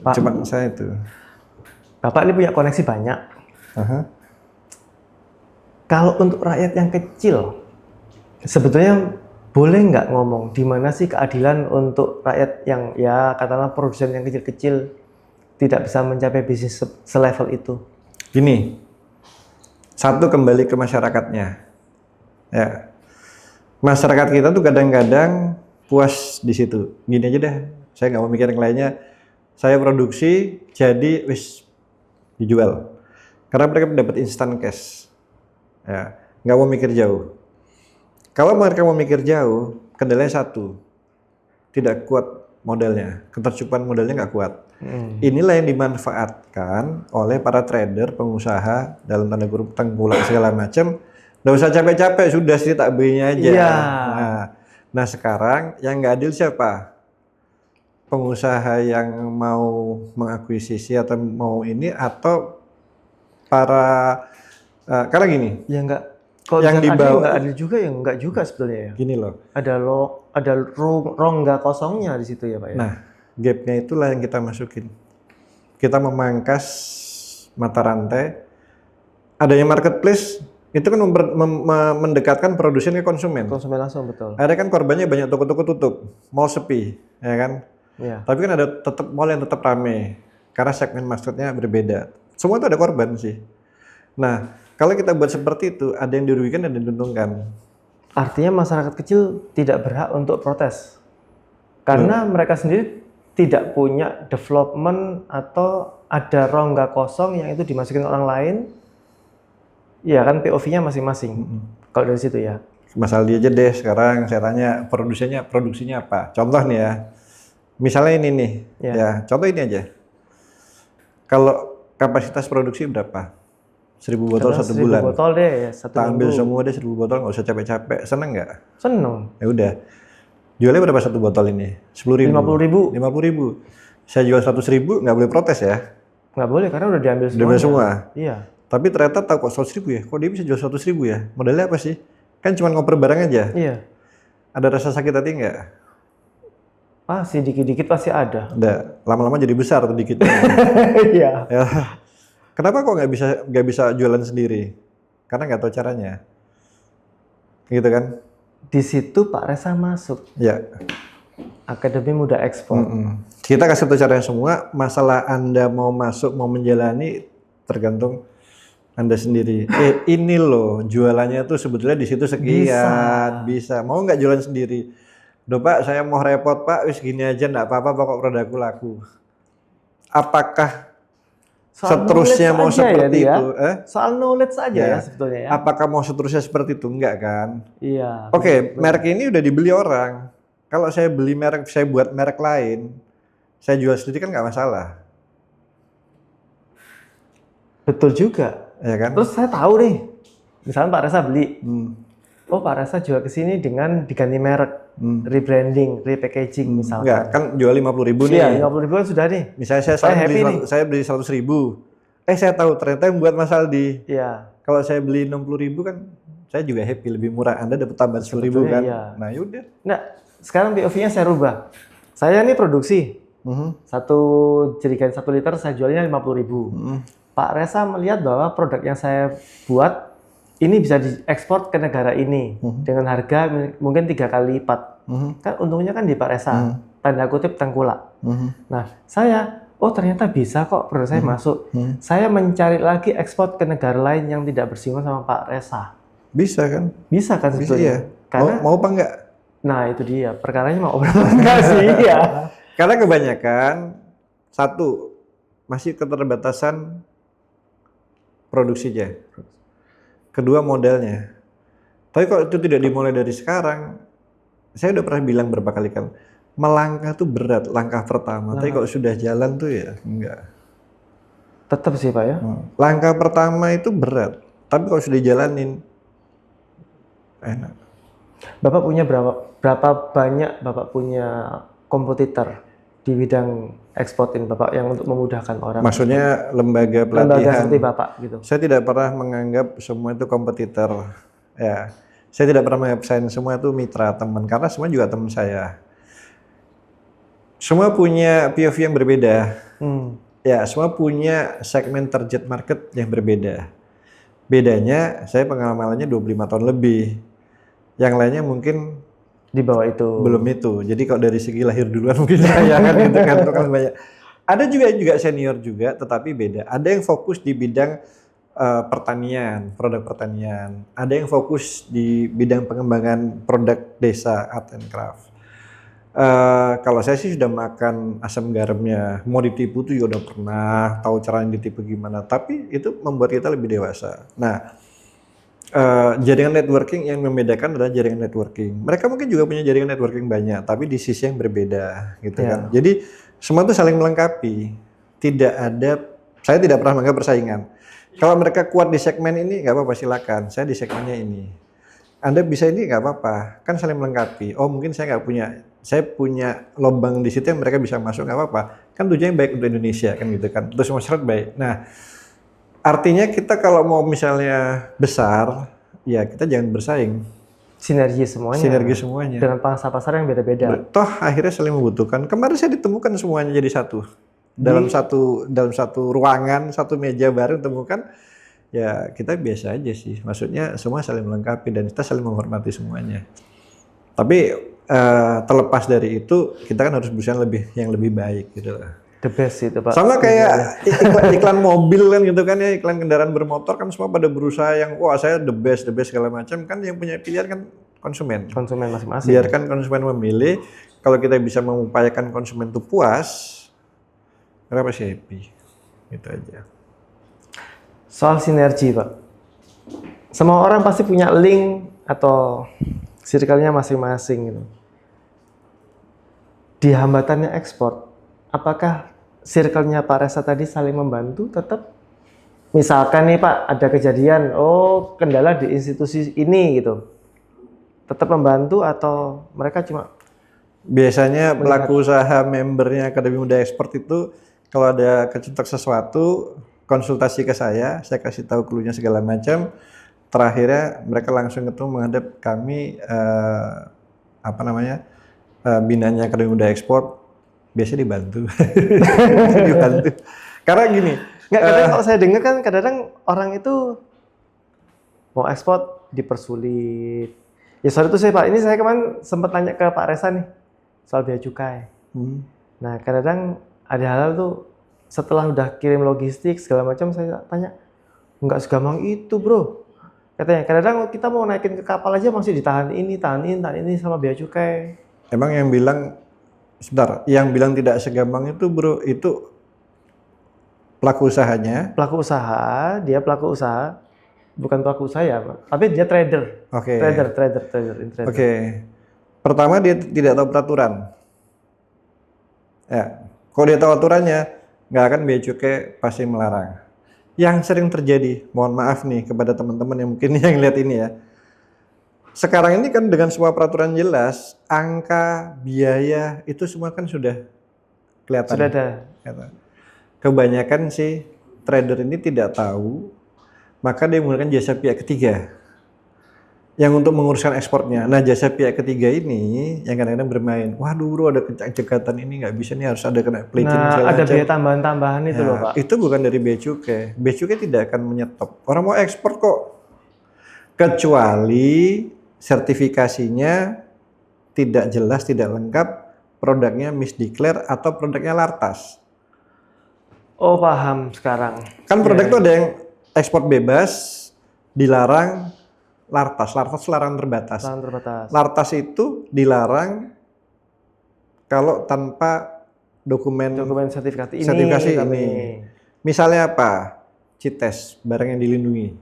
Pak, Cuma saya itu. Bapak ini punya koneksi banyak. Aha. Kalau untuk rakyat yang kecil, sebetulnya boleh nggak ngomong di mana sih keadilan untuk rakyat yang ya katakanlah produsen yang kecil-kecil tidak bisa mencapai bisnis selevel itu? Gini, satu kembali ke masyarakatnya. Ya, masyarakat kita tuh kadang-kadang puas di situ. Gini aja deh, saya nggak mau mikir yang lainnya. Saya produksi, jadi wis dijual. Karena mereka dapat instant cash. Ya, nggak mau mikir jauh. Kalau mereka mau mikir jauh, kendalanya satu, tidak kuat modalnya, ketercupan modalnya nggak kuat. Inilah yang dimanfaatkan oleh para trader, pengusaha dalam tanda kurung tengkulak segala macam. Nggak usah capek-capek, sudah sih tak belinya aja. Iya. Nah sekarang yang nggak adil siapa? Pengusaha yang mau mengakuisisi atau mau ini, atau para karena gini. Ya nggak. Kalau Yang dibawa nggak adil juga ya nggak juga sebetulnya ya. Gini loh. Ada rongga kosongnya di situ ya, Pak ya. Nah, gapnya itulah yang kita masukin. Kita memangkas mata rantai. Adanya marketplace itu kan mendekatkan produsen ke konsumen. Konsumen langsung, betul. Ada kan korbannya banyak, toko-toko tutup, mall sepi, ya kan? Iya. Tapi kan ada tetap mall yang tetap rame karena segmen marketnya berbeda. Semua itu ada korban sih. Nah, kalau kita buat seperti itu, ada yang dirugikan dan diuntungkan. Artinya masyarakat kecil tidak berhak untuk protes. Karena mereka sendiri tidak punya development atau ada rongga kosong yang itu dimasukin orang lain. Ya kan POV-nya masing-masing. Kalau dari situ ya. Mas Aldi aja deh sekarang saya tanya produksinya apa? Contoh nih ya. Misalnya ini nih, ya contoh ini aja. Kalau kapasitas produksi berapa? 1.000 botol satu bulan. 1.000 botol deh ya, satu Kita ambil minggu. semua deh 1.000 botol, nggak usah capek-capek. Seneng nggak? Seneng. Ya udah. Jualnya berapa satu botol ini? 10.000. 50.000. 50.000. Saya jual 100.000, nggak boleh protes ya? Nggak boleh karena udah diambil Udah ambil semua. Iya. Tapi ternyata tahu kok 100.000 ya? Kok dia bisa jual 100.000 ya? Modalnya apa sih? Kan cuma ngoper barang aja. Iya. Ada rasa sakit hati nggak? Pasti dikit-dikit pasti ada. Ada. Lama-lama jadi besar tuh dikitnya. Iya. Ya. Kenapa kok nggak bisa jualan sendiri? Karena nggak tahu caranya. Gitu kan? Di situ Pak Resa masuk. Ya. Akademi Muda Ekspor. Kita kasih tahu caranya semua. Masalah Anda mau masuk, mau menjalani, tergantung Anda sendiri. Ini loh jualannya tuh sebetulnya di situ sekian. Bisa. Mau nggak jualan sendiri? Duh Pak, saya mau repot Pak. Wis gini aja, nggak apa-apa. Pokok produkku laku. Apakah seterusnya mau seperti itu? Soal knowledge aja ya sebetulnya ya. Apakah mau seterusnya seperti itu? Enggak kan? Iya. Oke, merek ini udah dibeli orang. Kalau saya beli merek, saya buat merek lain, saya jual sendiri kan nggak masalah. Betul juga. Ya kan? Terus saya tahu nih, misalnya Pak Resa beli. Oh Pak Resa jual ke sini dengan diganti merek, rebranding, repackaging misalnya. Enggak, kan jual 50.000 nih. Iya, 50.000 kan sudah nih. Misalnya saya beli 100.000. Saya tahu ternyata yang buat Mas Aldi. Iya. Kalau saya beli 60.000 kan, saya juga happy, lebih murah. Anda dapat tambahan 10.000 kan? Iya. Nah yaudah. Nah, sekarang POV-nya saya rubah. Saya ini produksi. Satu jerigen 1 liter saya jualnya 50.000. Pak Resa melihat bahwa produk yang saya buat ini bisa diekspor ke negara ini dengan harga mungkin 3 kali lipat. Kan untungnya kan di Pak Resa, tanda kutip tengkulak. Nah, oh ternyata bisa kok produk saya masuk. Saya mencari lagi ekspor ke negara lain yang tidak bersinggungan sama Pak Resa. Bisa kan? Bisa kan sebetulnya? Iya. Karena mau apa enggak? Nah itu dia, perkaranya mau berapa enggak sih ya. Karena kebanyakan, satu, masih keterbatasan produksinya. Kedua, modalnya. Tapi kalau itu tidak dimulai dari sekarang, saya udah pernah bilang berapa kali kan, melangkah tuh berat, langkah pertama. Tapi kalau sudah jalan tuh ya enggak. Tetap sih Pak ya. Langkah pertama itu berat, tapi kalau sudah jalanin, enak. Bapak punya berapa banyak Bapak punya kompetitor di bidang ekspor ini Bapak yang untuk memudahkan orang? Maksudnya lembaga Lembaga pelatihan. seperti Bapak gitu. Saya tidak pernah menganggap semua itu kompetitor. Ya, saya tidak pernah menganggap semua itu mitra teman karena semua juga teman saya. Semua punya POV yang berbeda. Ya, semua punya segmen target market yang berbeda. Bedanya saya pengalamannya 25 tahun lebih. Yang lainnya mungkin Di bawah itu. belum itu. Jadi kalau dari segi lahir duluan mungkin saya kan gitu kan itu kan banyak. Ada juga senior juga tetapi beda. Ada yang fokus di bidang pertanian, produk pertanian. Ada yang fokus di bidang pengembangan produk desa, art and craft. Kalau saya sih sudah makan asam garamnya, mau ditipu tuh ya udah pernah, tahu caranya ditipu gimana. Tapi itu membuat kita lebih dewasa. Nah, jaringan networking yang membedakan adalah jaringan networking. Mereka mungkin juga punya jaringan networking banyak, tapi di sisi yang berbeda, gitu kan. Jadi semua itu saling melengkapi. Tidak ada, saya tidak pernah menganggap persaingan. Kalau mereka kuat di segmen ini, nggak apa-apa silakan. Saya di segmennya ini. Anda bisa ini nggak apa-apa, kan saling melengkapi. Oh mungkin saya nggak punya, saya punya lubang di situ yang mereka bisa masuk nggak apa-apa. Kan tujuannya baik untuk Indonesia kan gitu kan. Terus masyarakat baik. Nah, artinya kita kalau mau misalnya besar, ya kita jangan bersaing. Sinergi semuanya. Sinergi semuanya. Dengan pangsa pasar yang beda-beda. Toh akhirnya saling membutuhkan. Kemarin saya ditemukan semuanya jadi satu. Dalam satu ruangan, satu meja bareng temukan. Ya kita biasa aja sih. Maksudnya semua saling melengkapi dan kita saling menghormati semuanya. Tapi terlepas dari itu, kita kan harus berusaha yang lebih baik gitu lah. The best itu Pak. Sama kayak iklan mobil kan gitu kan ya, iklan kendaraan bermotor kan semua pada berusaha yang wah saya the best segala macam kan, yang punya pilihan kan konsumen. Konsumen masing-masing. Biarkan konsumen memilih. Kalau kita bisa mengupayakan konsumen itu puas, mereka pasti happy. Gitu aja. Soal sinergi Pak. Semua orang pasti punya link atau circle-nya masing-masing gitu. Di hambatannya ekspor, apakah circle-nya Pak Reza tadi saling membantu tetap? Misalkan nih Pak, ada kejadian, oh kendala di institusi ini gitu. Tetap membantu atau mereka cuma? Biasanya pelaku usaha membernya Akademi Muda Ekspor itu kalau ada kecetak sesuatu, konsultasi ke saya kasih tahu clue-nya segala macam. Terakhirnya mereka langsung ketemu menghadap kami binanya Akademi Muda Ekspor, biasanya dibantu. Dibantu. Karena gini, kadang kalau saya dengar kan kadang orang itu mau ekspor dipersulit. Ya soal itu Pak, ini saya kemarin sempat tanya ke Pak Reza nih soal bea cukai. Nah kadang ada hal tuh setelah udah kirim logistik segala macam saya tanya, nggak segampang itu bro. Katanya kadang kita mau naikin ke kapal aja masih ditahan ini sama bea cukai. Emang yang bilang yang bilang tidak segampang itu bro, itu pelaku usahanya. Pelaku usaha, dia pelaku usaha, bukan pelaku usaha ya, tapi dia trader. Oke. Trader. Oke. Pertama dia tidak tahu peraturan. Ya, kalau dia tahu aturannya, nggak akan bea cukai pasti melarang. Yang sering terjadi, mohon maaf nih kepada teman-teman yang mungkin yang lihat ini ya. Sekarang ini kan dengan semua peraturan jelas, angka, biaya itu semua kan sudah kelihatan. Sudah ada. Kebanyakan sih trader ini tidak tahu, maka dia menggunakan jasa pihak ketiga yang untuk menguruskan ekspornya. Nah jasa pihak ketiga ini yang kadang-kadang bermain, waduh bro ada cekatan ini nggak bisa nih, harus ada kena pledging Nah ada biaya tambahan-tambahan itu loh Pak. Itu bukan dari bea cukai. Bea cukai tidak akan menyetop. Orang mau ekspor kok, kecuali sertifikasinya tidak jelas, tidak lengkap, produknya misdeclare atau produknya lartas. Oh paham sekarang. Kan produk itu ada yang ekspor bebas, dilarang, lartas larangan terbatas. Lartas itu dilarang kalau tanpa dokumen sertifikasi ini. Sertifikasi ini. Misalnya apa? CITES, barang yang dilindungi.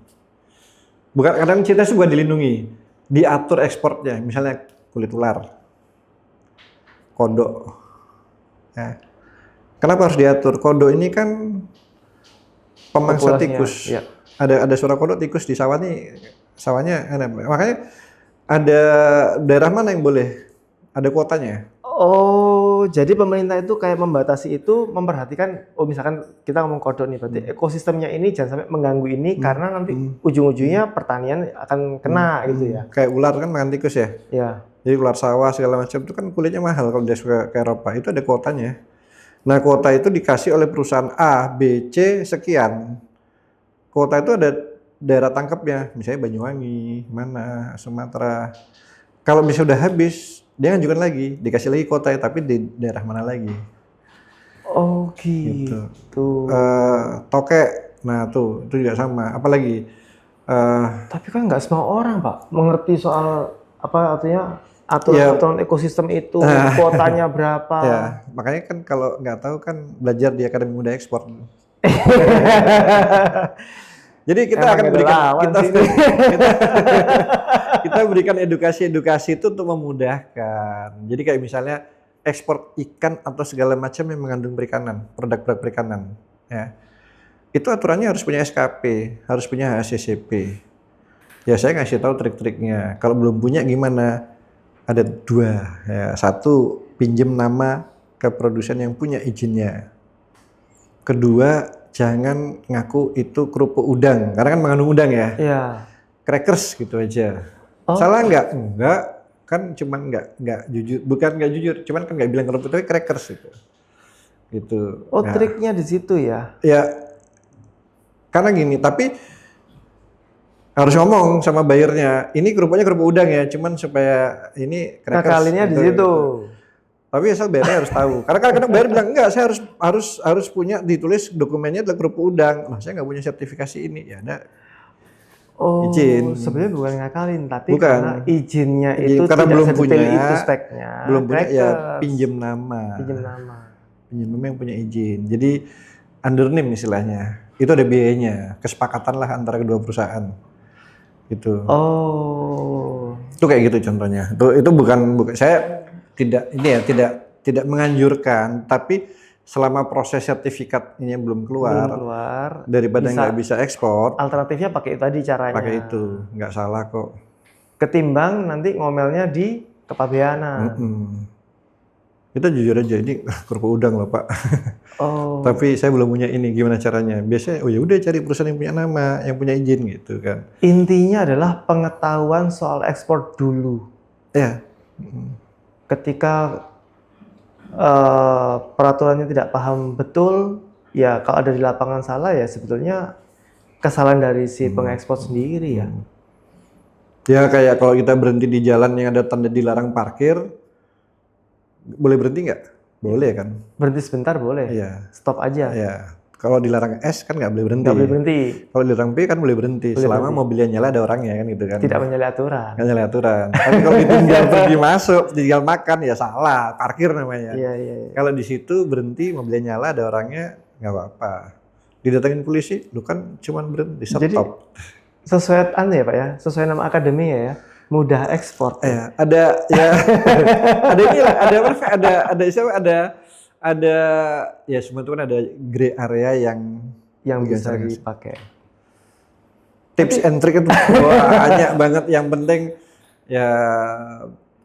Bukan kadang CITES juga dilindungi, diatur ekspornya. Misalnya kulit ular, kodok. Ya. Kenapa harus diatur? Kodok ini kan pemangsa tikus. Ya. Ada suara kodok tikus di sawah nih. Sawahnya makanya ada daerah mana yang boleh, ada kuotanya. Oh, jadi pemerintah itu kayak membatasi itu, memperhatikan, oh misalkan kita ngomong kodok nih, berarti ekosistemnya ini jangan sampai mengganggu ini karena nanti ujung-ujungnya pertanian akan kena gitu ya. Kayak ular kan makan tikus ya. Ya. Jadi ular sawah segala macam itu kan kulitnya mahal kalau dia suka ke Eropa. Itu ada kuotanya. Nah, kuota itu dikasih oleh perusahaan A, B, C sekian. Kuota itu ada daerah tangkapnya, misalnya Banyuwangi, mana, Sumatera. Kalau bisa udah habis, dia ngajukan lagi, dikasih lagi kuota tapi di daerah mana lagi. Oh gitu. Tokek, nah tuh itu juga sama. Apalagi Tapi kan nggak semua orang Pak mengerti soal apa artinya aturan ekosistem itu, kuotanya berapa. ya, makanya kan kalau nggak tahu kan belajar di Akademi Muda Ekspor. Jadi kita akan berikan kita berikan edukasi itu untuk memudahkan. Jadi kayak misalnya ekspor ikan atau segala macam yang mengandung perikanan, produk-produk perikanan, ya. Itu aturannya harus punya SKP, harus punya HACCP. Ya saya ngasih tahu trik-triknya. Kalau belum punya gimana? Ada 2, ya. 1, pinjem nama ke produsen yang punya izinnya. Kedua, jangan ngaku itu kerupuk udang, karena kan mengandung udang ya. Iya. Crackers gitu aja. Salah nggak? Enggak, kan cuman nggak jujur, bukan nggak jujur, cuman kan nggak bilang kerupuk, tapi crackers gitu. Gitu. Oh, nah, triknya di situ ya? Ya, karena gini, tapi harus ngomong sama bayarnya, ini kerupuknya kerupuk udang ya, cuman supaya ini crackers. Ngakalinnya di situ. Gitu. Tapi asal bayarnya harus tahu. Karena kadang-kadang bayar bilang enggak, saya harus punya ditulis dokumennya adalah kerupuk udang. Nah, saya nggak punya sertifikasi ini. Ya ada izin. Sebenarnya bukan ngakalin, tapi bukan. Karena izinnya itu karena tidak belum punya itu speknya. Belum punya ya pinjem nama. Pinjem nama. Pinjem nama yang punya izin. Jadi under name istilahnya. Itu ada biayanya, kesepakatan lah antara kedua perusahaan. Gitu. Oh. Itu kayak gitu contohnya. Itu bukan saya tidak menganjurkan, tapi selama proses sertifikat ini belum keluar daripada nggak bisa ekspor, alternatifnya pakai itu tadi caranya. Pakai itu, nggak salah kok. Ketimbang nanti ngomelnya di kepabeanan. Itu jujur aja, ini kerupuk udang loh Pak. Oh. Tapi saya belum punya ini, gimana caranya? Biasanya, oh ya udah cari perusahaan yang punya nama, yang punya izin gitu kan. Intinya adalah pengetahuan soal ekspor dulu. Ya. Ketika peraturannya tidak paham betul, ya kalau ada di lapangan salah ya sebetulnya kesalahan dari si pengekspor sendiri ya. Ya kayak kalau kita berhenti di jalan yang ada tanda dilarang parkir, boleh berhenti nggak? Boleh kan? Berhenti sebentar boleh. Iya. Stop aja. Iya. Kalau dilarang S kan nggak boleh berhenti. Nggak boleh berhenti. Kalau dilarang P kan boleh berhenti. Selama mobilnya nyala ada orangnya kan gitu kan. Tidak menyalahi aturan. Nggak menyalahi aturan. Tapi kalau ditinggal pergi masuk, tinggal makan ya salah. Parkir namanya. Iya. Kalau di situ berhenti mobilnya nyala ada orangnya nggak apa-apa. Didatengin polisi, lu kan cuman berhenti stop. Jadi sesuai ya Pak ya, sesuai nama akademi ya. Mudah ekspor. Ya, ada ya ada inilah, ada ya semua itu kan ada gray area yang bisa dipakai. Tips and trick itu banyak banget. Yang penting ya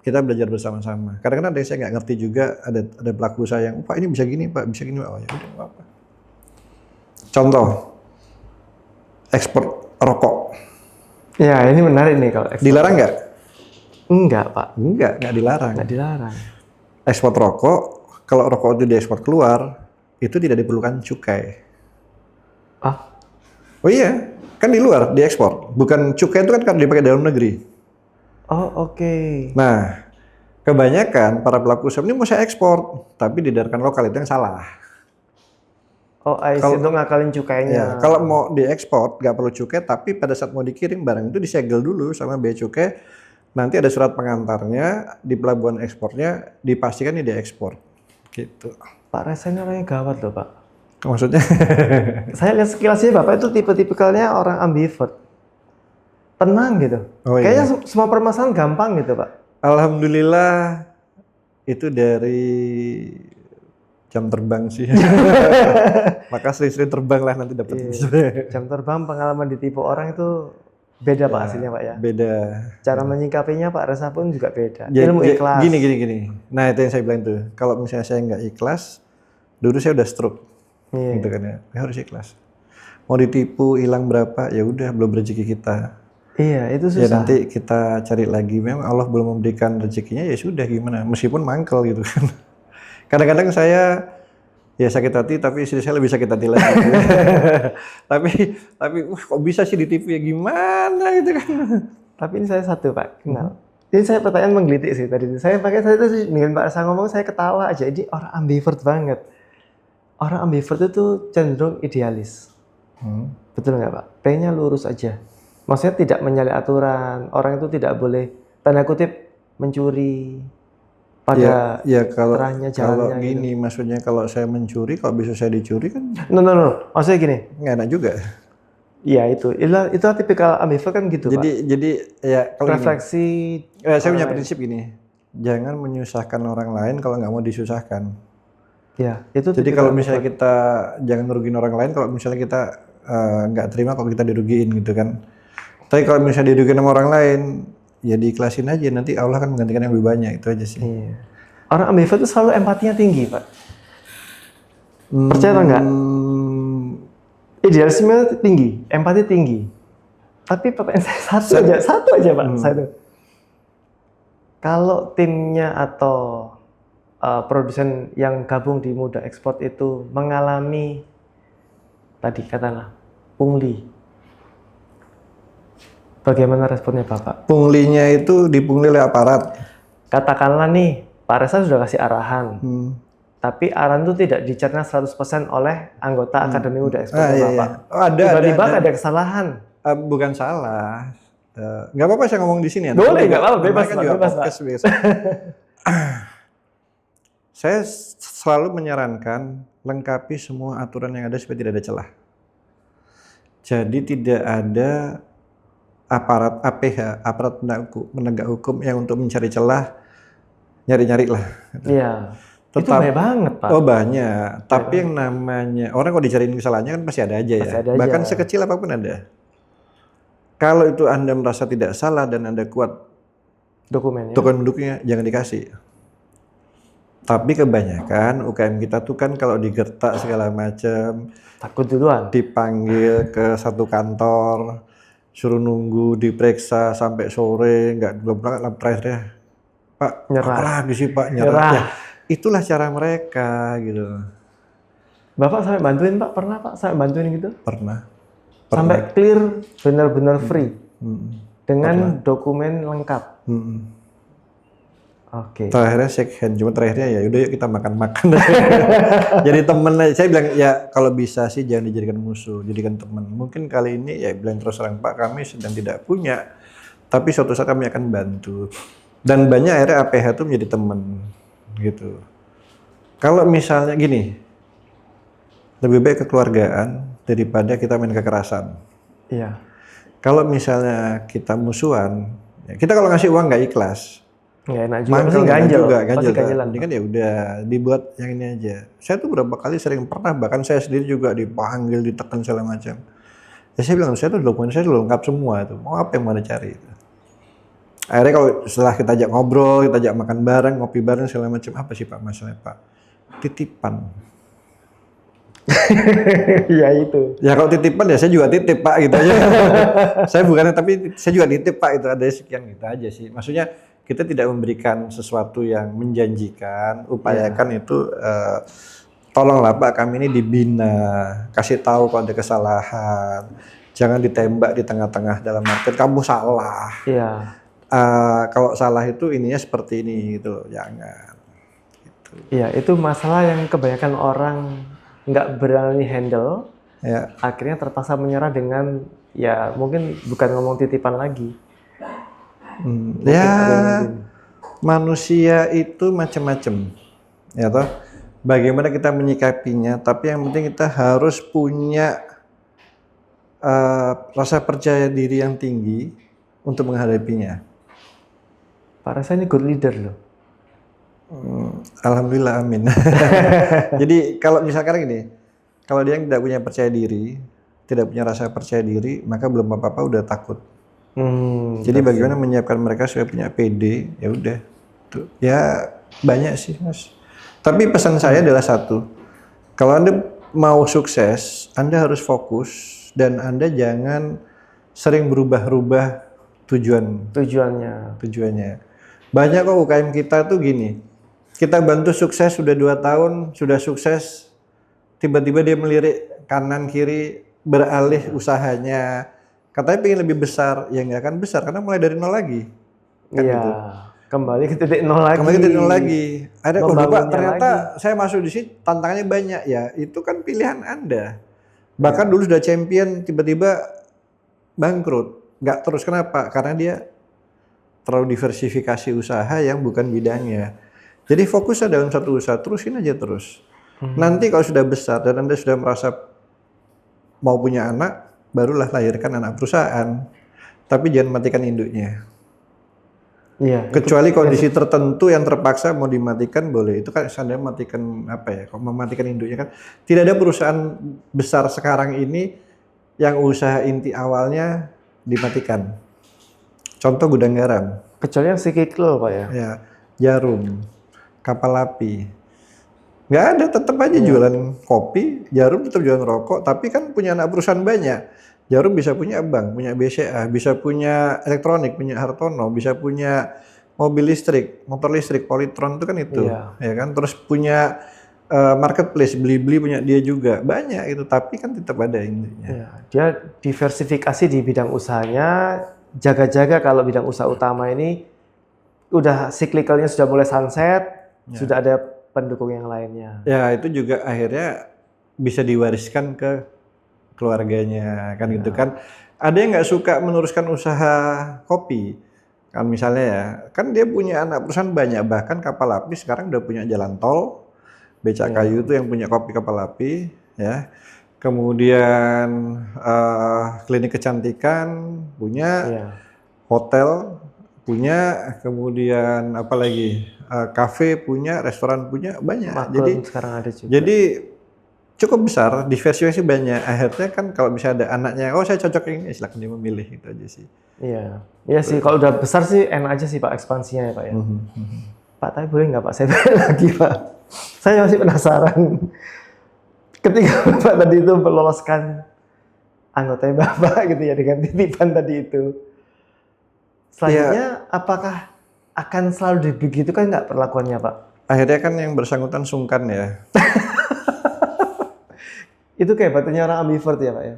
kita belajar bersama-sama. Kadang-kadang ada yang saya nggak ngerti juga, ada pelaku usaha yang Pak ini bisa gini Pak, bisa gini Pak. Oh ya udah nggak apa-apa. Contoh ekspor rokok. Ya ini menarik nih kalau ekspor. Dilarang nggak? Enggak Pak. Nggak dilarang. Nggak dilarang. Ekspor rokok, kalau rokok itu diekspor keluar, itu tidak diperlukan cukai. Oh iya, kan di luar diekspor. Bukan cukai itu kan dipakai dalam negeri. Oh oke. Nah, kebanyakan para pelaku usaha ini mau saya ekspor, tapi diedarkan lokal itu yang salah. Oh, untuk ngakalin cukainya. Ya, kalau mau diekspor nggak perlu cukai, tapi pada saat mau dikirim barang itu disegel dulu sama bea cukai. Nanti ada surat pengantarnya di pelabuhan ekspornya, dipastikan ini diekspor. Gitu. Pak Reza ini orangnya gawat loh Pak. Maksudnya? Saya lihat sekilasnya Bapak itu tipe-tipikalnya orang ambivert. Tenang gitu. Oh, kayaknya iya. Semua permasalahan gampang gitu Pak. Alhamdulillah itu dari jam terbang sih. Maka sering-sering terbang lah nanti dapat. Iya. Jam terbang, pengalaman ditipu orang itu beda Pak hasilnya Pak ya. Beda. Cara menyikapinya Pak Reza pun juga beda. Ja- Ilmu ja- ikhlas. Gini. Nah itu yang saya bilang tuh. Kalau misalnya saya nggak ikhlas, dulu saya udah stroke, Iya. gitu kan ya. Ya harus ikhlas. Mau ditipu hilang berapa, ya udah belum rezeki kita. Iya, itu Ya susah. nanti kita cari lagi. Memang Allah belum memberikan rezekinya, ya sudah gimana. Meskipun mangkel gitu kan. Kadang-kadang saya ya sakit hati, tapi istri saya lebih sakit hati lagi. tapi kok bisa sih ditipu ya gimana gitu kan. Tapi ini saya satu Pak, kenal. Ini saya pertanyaan menggelitik sih tadi. Saya itu dengan Pak Reza ngomong saya ketawa aja. Ini orang ambivert banget. Orang ambivert itu cenderung idealis. Betul nggak Pak? Pengennya lurus aja. Maksudnya tidak menyalahi aturan. Orang itu tidak boleh tanda kutip mencuri pada Ya kalau terahnya kalau jalannya gitu. gini maksudnya kalau saya mencuri, kalau bisa saya dicuri kan No. Maksudnya gini. nggak enak juga. Iya itu tipikal ambivert kan gitu Pak. Jadi ya kalau gini, Refleksi. saya punya prinsip gini, jangan menyusahkan orang lain kalau nggak mau disusahkan. Ya itu Jadi tipikal kalau misalnya kita jangan ngerugiin orang lain, kalau misalnya kita nggak terima kalau kita dirugiin gitu kan. Tapi kalau misalnya dirugiin sama orang lain, ya diikhlasin aja, nanti Allah akan menggantikan yang lebih banyak, itu aja sih. Iya. Orang ambivert itu selalu empatinya tinggi Pak. Percaya atau enggak? Idealisme tinggi, empati tinggi. Tapi pertanyaan saya satu aja Pak. Satu. Kalau timnya atau produsen yang gabung di Muda Ekspor itu mengalami tadi katakanlah pungli, bagaimana responnya Bapak? Punglinya itu dipungli oleh aparat. Katakanlah nih, Pak Reza sudah kasih arahan. Tapi arahan itu tidak dicerna 100% oleh anggota Akademi Muda Ekspor Bapak. Iya. Oh, Tiba-tiba ada kesalahan. Bukan salah. Nggak apa-apa saya ngomong di sini ya. Boleh, nggak apa-apa, bebas, Kan Pak, juga bebas, podcast biasa. Saya selalu menyarankan lengkapi semua aturan yang ada supaya tidak ada celah. Jadi tidak ada aparat APH, aparat penegak hukum yang untuk mencari celah, nyari-nyari lah. Iya. Itu banyak banget Pak. Oh banyak. Tapi yang namanya orang kalau dicariin kesalahannya kan pasti ada aja ya. Pasti ada Bahkan aja. sekecil apapun ada. Kalau itu Anda merasa tidak salah dan Anda kuat Dokumennya. dokumen mendukungnya, jangan dikasih. Tapi kebanyakan UKM kita tuh kan kalau digertak segala macam, Takut duluan. dipanggil ke satu kantor, suruh nunggu diperiksa sampai sore, nggak belum berangkat terakhirnya, Pak, Nyerah. apa lagi sih Pak nyerah? Nyerah. Ya, itulah cara mereka gitu. Bapak sampai bantuin Pak? Pernah Pak sampai bantuin gitu? Pernah. Sampai clear, benar-benar free. Dengan Pernah. dokumen lengkap. Oke. Terakhirnya shake hand, cuma terakhirnya ya udah yuk kita makan-makan. Jadi temen aja. Saya bilang ya kalau bisa sih jangan dijadikan musuh, jadikan teman. Mungkin kali ini ya bilang terus terang Pak kami sedang tidak punya, tapi suatu saat kami akan bantu. Dan banyak akhirnya APH itu menjadi teman gitu. Kalau misalnya gini, lebih baik kekeluargaan daripada kita main kekerasan. Iya. Kalau misalnya kita musuhan, ya kita kalau ngasih uang nggak ikhlas. Nggak enak juga. Mangkel Pasti ganjel. juga, Pasti ganjel. ganjelan. Mendingan ya udah dibuat yang ini aja. Saya tuh berapa kali sering pernah, bahkan saya sendiri juga dipanggil, ditekan segala macam. Ya saya bilang, saya tuh dokumen saya tuh lengkap semua itu. Mau apa yang mau dicari? Akhirnya kalau setelah kita ajak ngobrol, kita ajak makan bareng, ngopi bareng segala macam, apa sih Pak masalahnya Pak? Titipan. Iya itu. Ya kalau titipan ya saya juga titip Pak gitu aja. Saya bukannya tapi saya juga titip Pak itu ada sekian gitu aja sih. Maksudnya kita tidak memberikan sesuatu yang menjanjikan, upayakan itu tolonglah Pak kami ini dibina, kasih tahu kalau ada kesalahan, jangan ditembak di tengah-tengah dalam arti kamu salah. Iya. Kalau salah itu ininya seperti ini gitu, jangan. Gitu. Iya itu masalah yang kebanyakan orang nggak berani handle. Ya. Akhirnya terpaksa menyerah dengan ya mungkin bukan ngomong titipan lagi. Ya manusia itu macam-macam, ya toh. Bagaimana kita menyikapinya, tapi yang penting kita harus punya rasa percaya diri yang tinggi untuk menghadapinya. Pak Reza ini good leader loh. Alhamdulillah, amin. Jadi kalau misalkan gini, kalau dia tidak punya percaya diri, tidak punya rasa percaya diri, maka belum apa-apa udah takut. Jadi bagaimana menyiapkan mereka supaya punya PD, ya udah. Tuh. Ya banyak sih Mas. Tapi pesan saya adalah satu, kalau Anda mau sukses, Anda harus fokus dan Anda jangan sering berubah-ubah tujuannya. Banyak kok UKM kita tuh gini, kita bantu sukses sudah 2 tahun, sudah sukses, tiba-tiba dia melirik kanan kiri, beralih usahanya, katanya pengen lebih besar, ya nggak akan besar karena mulai dari nol lagi. Kan Iya, gitu. kembali ke titik nol lagi. Kembali ke titik nol lagi. Ada oh Bapak ternyata lagi. saya masuk di sini tantangannya banyak ya. Itu kan pilihan Anda. Bahkan dulu sudah champion tiba-tiba bangkrut. Nggak terus kenapa? Karena dia terlalu diversifikasi usaha yang bukan bidangnya. Jadi fokusnya dalam satu usaha, terusin aja terus. Nanti kalau sudah besar dan Anda sudah merasa mau punya anak, barulah lahirkan anak perusahaan. Tapi jangan matikan induknya. Iya. Kecuali kondisi tertentu yang terpaksa mau dimatikan boleh. Itu kan seandainya matikan apa ya? Kalau mematikan induknya kan tidak ada perusahaan besar sekarang ini yang usaha inti awalnya dimatikan. Contoh gudang garam. Kecuali yang cyclical Pak ya. Ya, jarum, kapal api. Nggak ada, tetap aja jualan kopi, jarum tetap jualan rokok, tapi kan punya anak perusahaan banyak. Jarum bisa punya bank, punya BCA, bisa punya elektronik, punya Hartono, bisa punya mobil listrik, motor listrik, Polytron itu kan itu, ya kan. Terus punya marketplace, beli-beli punya dia juga, banyak itu, tapi kan tetap ada intinya. Iya, dia diversifikasi di bidang usahanya, jaga-jaga kalau bidang usaha utama ini udah siklikalnya sudah mulai sunset, sudah ada pendukung yang lainnya. Ya itu juga akhirnya bisa diwariskan ke keluarganya kan gitu kan. Ada yang nggak suka meneruskan usaha kopi kan misalnya ya, kan dia punya anak perusahaan banyak, bahkan kapal api sekarang udah punya jalan tol, becak kayu itu yang punya kopi kapal api ya. Kemudian klinik kecantikan punya, hotel punya, kemudian apa lagi, kafe punya, restoran punya, banyak. Jadi sekarang ada juga. Jadi cukup besar, diversifikasi banyak. Akhirnya kan kalau bisa ada anaknya, oh saya cocok ini, silakan dia memilih, gitu aja sih. Iya, iya sih. Kalau udah besar sih enak aja sih Pak ekspansinya ya Pak ya. Pak, tapi boleh nggak Pak saya balik lagi Pak? Saya masih penasaran. Ketika Bapak tadi itu meloloskan anggota Bapak gitu ya dengan titipan tadi itu. Selanjutnya apakah akan selalu begitu kan nggak perlakuannya Pak? Akhirnya kan yang bersangkutan sungkan ya. Itu kayak batunya orang ambivert ya Pak ya?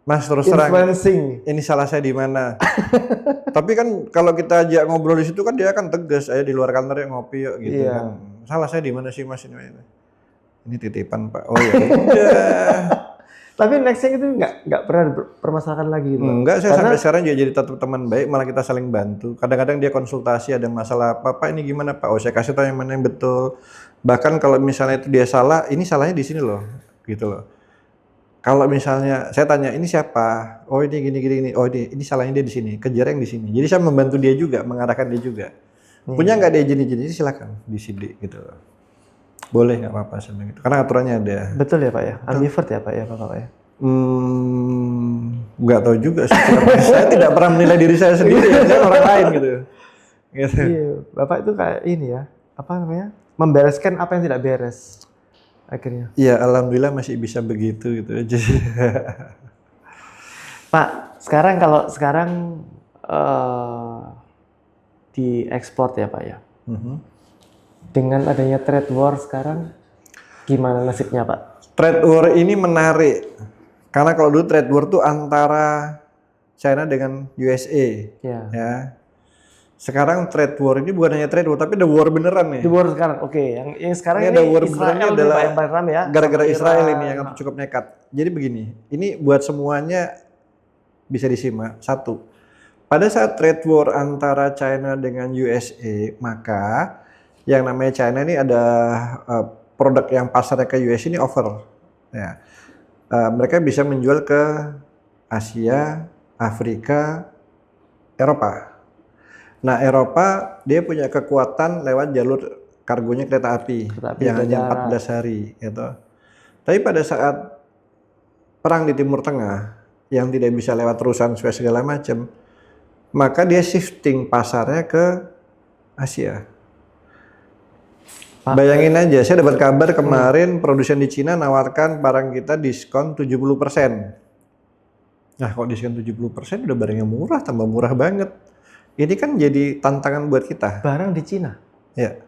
Mas terus terang, ini salah saya di mana? Tapi kan kalau kita ajak ngobrol di situ kan dia akan tegas, ayo di luar kantor ya ngopi yuk gitu kan. Salah saya di mana sih Mas ini titipan Pak. Oh ya udah. Tapi nextnya itu nggak pernah permasalahan lagi gitu. Enggak, saya sampai sekarang juga jadi tetap teman baik, malah kita saling bantu. Kadang-kadang dia konsultasi ada masalah apa, Pak ini gimana Pak? Oh saya kasih tahu yang mana yang betul. Bahkan kalau misalnya itu dia salah, ini salahnya di sini loh, gitu loh. Kalau misalnya saya tanya ini siapa? Oh ini gini. Oh ini salahnya dia di sini, kejar yang di sini. Jadi saya membantu dia juga, mengarahkan dia juga. Punya nggak dia jenis-jenis silakan disidik gitu loh. Boleh nggak apa-apa saya bilang gitu. Karena aturannya ada. Betul ya Pak ya? Ambivert ya Pak ya Bapak ya? Nggak tahu juga sih. Saya tidak pernah menilai diri saya sendiri, saya orang lain gitu. Iya, Bapak itu kayak ini ya, apa namanya? Membereskan apa yang tidak beres. Akhirnya. Iya, alhamdulillah masih bisa begitu gitu aja. Pak, sekarang diekspor ya Pak ya? Dengan adanya trade war sekarang, gimana nasibnya Pak? Trade war ini menarik, karena kalau dulu trade war tuh antara China dengan USA, ya. Sekarang trade war ini bukan hanya trade war, tapi ada war beneran nih. Di war sekarang, oke. Yang sekarang ini ada war Israel adalah yang paling ramai ya. Gara-gara Israel ini yang cukup nekat. Jadi begini, ini buat semuanya bisa disimak. Satu, pada saat trade war antara China dengan USA, maka yang namanya China ini ada produk yang pasarnya ke US ini over. Ya. Mereka bisa menjual ke Asia, Afrika, Eropa. Nah Eropa dia punya kekuatan lewat jalur kargonya kereta api yang hanya 14 hari. Gitu. Tapi pada saat perang di Timur Tengah yang tidak bisa lewat terusan Suez segala macam, maka dia shifting pasarnya ke Asia. Pak. Bayangin aja, saya dapat kabar kemarin produsen di Cina nawarkan barang kita diskon 70%. Nah, kalau diskon 70% udah barangnya murah, tambah murah banget. Ini kan jadi tantangan buat kita. Barang di Cina? Ya.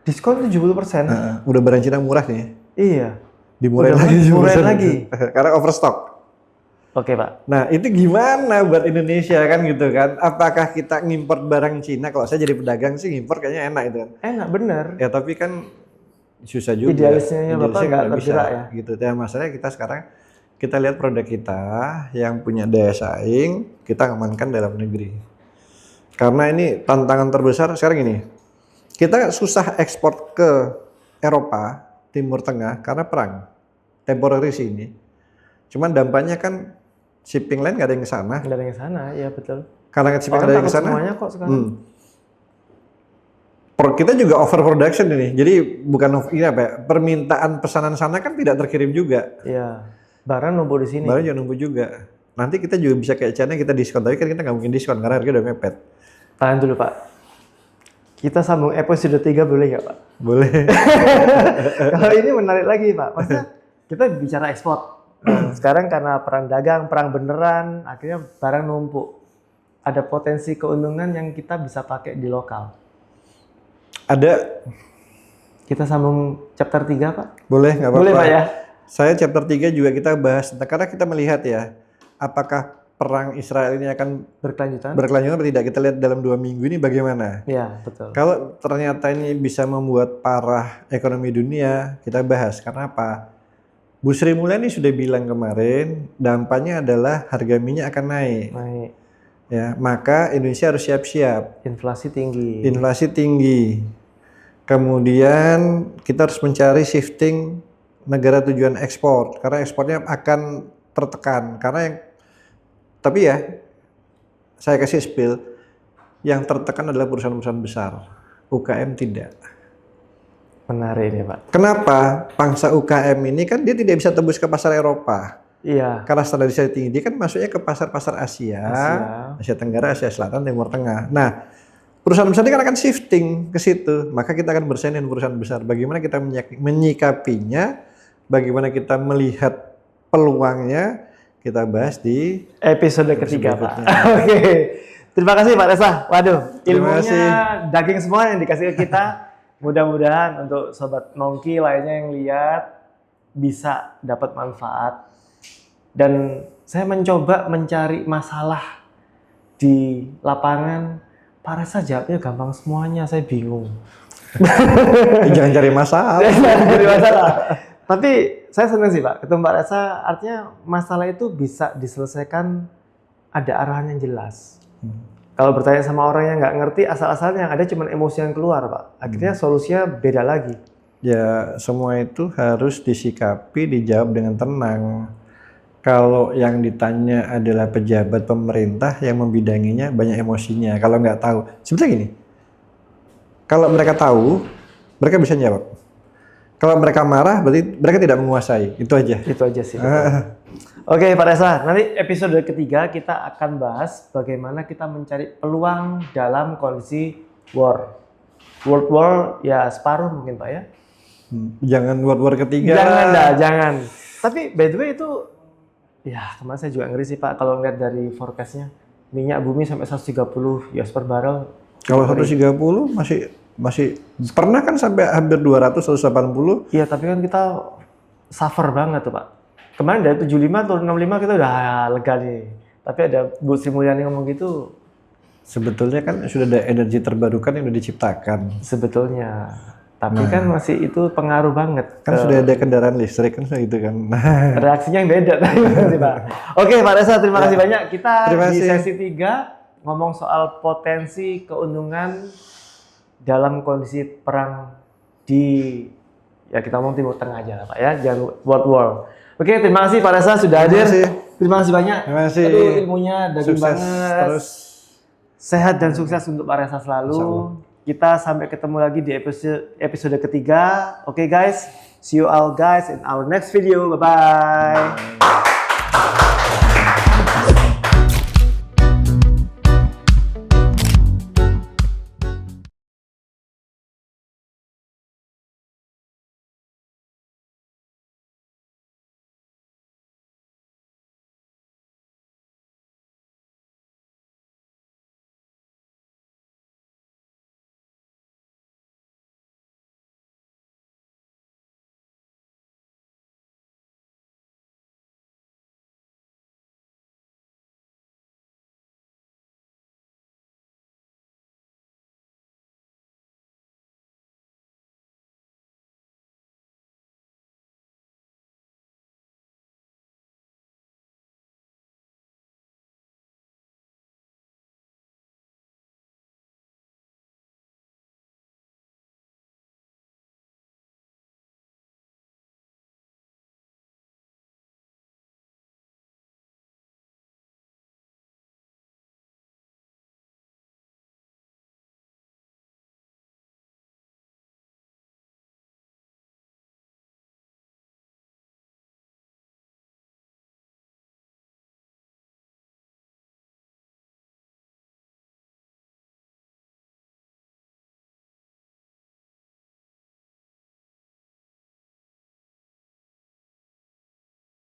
Diskon 70%? Udah barang Cina murah nih. Iya. Dimurahin Udah lagi. dimurahin lagi. Karena overstock. Oke, Pak. Nah, itu gimana buat Indonesia kan gitu kan? Apakah kita ngimport barang Cina? Kalau saya jadi pedagang sih ngimport kayaknya enak itu kan. Enak, bener. Ya tapi kan susah juga. Idealisnya Bapak nggak tergerak ya? Gitu. Dan masalahnya kita sekarang, kita lihat produk kita yang punya daya saing, kita amankan dalam negeri. Karena ini tantangan terbesar sekarang ini. Kita susah ekspor ke Eropa, Timur Tengah karena perang. Temporary sih ini. Cuman dampaknya kan shipping line nggak ada yang ke sana. Nggak ada yang ke sana, iya betul. Karena shipping Orang ada yang takut ke sana. semuanya kok sekarang. Kita juga overproduction ini. Jadi bukan ini apa ya? Permintaan pesanan sana kan tidak terkirim juga. Iya. Barang numpuk di sini. Barang juga nunggu juga. Nanti kita juga bisa kayak China kita diskon, tapi kan kita nggak mungkin diskon karena harga udah mepet. Tahan dulu, Pak. Kita sambung episode 3 boleh nggak, Pak? Boleh. Kalau ini menarik lagi, Pak. Maksudnya kita bicara ekspor. Nah, sekarang karena perang dagang, perang beneran, akhirnya barang numpuk. Ada potensi keuntungan yang kita bisa pakai di lokal. Ada. Kita sambung chapter 3, Pak? Boleh, nggak apa-apa. Boleh, Pak ya? Saya chapter 3 juga kita bahas, karena kita melihat ya, apakah perang Israel ini akan Berkelanjutan? berkelanjutan atau tidak. Kita lihat dalam 2 minggu ini bagaimana. Iya, betul. Kalau ternyata ini bisa membuat parah ekonomi dunia, kita bahas. Karena apa? Bu Sri Mulyani sudah bilang kemarin, dampaknya adalah harga minyak akan naik. Naik. Ya, maka Indonesia harus siap-siap. Inflasi tinggi. Inflasi tinggi. Kemudian kita harus mencari shifting negara tujuan ekspor, karena ekspornya akan tertekan. Tapi ya, saya kasih spill, yang tertekan adalah perusahaan-perusahaan besar, UKM tidak. Menarik ini, Pak. Kenapa? Pangsa UKM ini kan dia tidak bisa tembus ke pasar Eropa. Iya. Karena standarisasi tinggi, dia kan masuknya ke pasar-pasar Asia, Asia Tenggara, Asia Selatan, Timur Tengah. Nah, perusahaan besar ini kan akan shifting ke situ. Maka kita akan bersaing dengan perusahaan besar. Bagaimana kita menyikapinya, bagaimana kita melihat peluangnya, kita bahas di Episode ketiga, Pak. Oke. Terima kasih, Pak Resa. Waduh, Terima ilmunya kasih. daging semua yang dikasih ke kita. Mudah-mudahan untuk Sobat Nongki lainnya yang lihat bisa dapat manfaat. Dan saya mencoba mencari masalah di lapangan. Pak Resa jawabnya gampang semuanya, saya bingung. Jangan cari masalah. Jadi masalah. Tapi saya senang sih, Pak, ketemu Pak Resa, artinya masalah itu bisa diselesaikan, ada arahan yang jelas. Kalau bertanya sama orang yang nggak ngerti, asal-asalnya yang ada cuma emosi yang keluar, Pak. Akhirnya solusinya beda lagi. Ya, semua itu harus disikapi, dijawab dengan tenang. Kalau yang ditanya adalah pejabat pemerintah yang membidanginya, banyak emosinya. Kalau nggak tahu, sebetulnya gini, kalau mereka tahu, mereka bisa jawab. Kalau mereka marah, berarti mereka tidak menguasai. Itu aja. Itu aja sih. Oke, Pak Resa, nanti episode ketiga kita akan bahas bagaimana kita mencari peluang dalam kondisi war. World war ya separuh mungkin, Pak ya. Jangan war ketiga. Jangan dah, jangan. Tapi by the way itu, ya kemarin saya juga ngeri sih, Pak, kalau ngeliat dari forecastnya. Minyak bumi sampai 130 US per barrel. Kalau 130 masih pernah kan sampai hampir 200, 180. Iya, tapi kan kita suffer banget tuh, Pak. Kemarin dari 75 atau 65 kita udah lega nih. Tapi ada Bu Sri Mulyani ngomong gitu. Sebetulnya kan sudah ada energi terbarukan yang sudah diciptakan. Sebetulnya. Tapi kan masih itu pengaruh banget. Kan sudah ada kendaraan listrik kan gitu kan. Reaksinya yang beda tadi, Pak. Oke, Pak Resa, terima kasih banyak. Kita Terima di kasih. sesi 3 ngomong soal potensi keuntungan dalam kondisi perang di, ya kita ngomong Timur Tengah aja lah, Pak ya, jangan world war. Oke, terima kasih Pak Resa sudah hadir. kasih. Terima kasih banyak. Terima kasih. Aduh, ilmunya daging Sukses banget. terus. Sehat dan sukses untuk Pak Resa selalu. Kita sampai ketemu lagi di episode ketiga. Oke guys, see you all guys in our next video. Bye bye.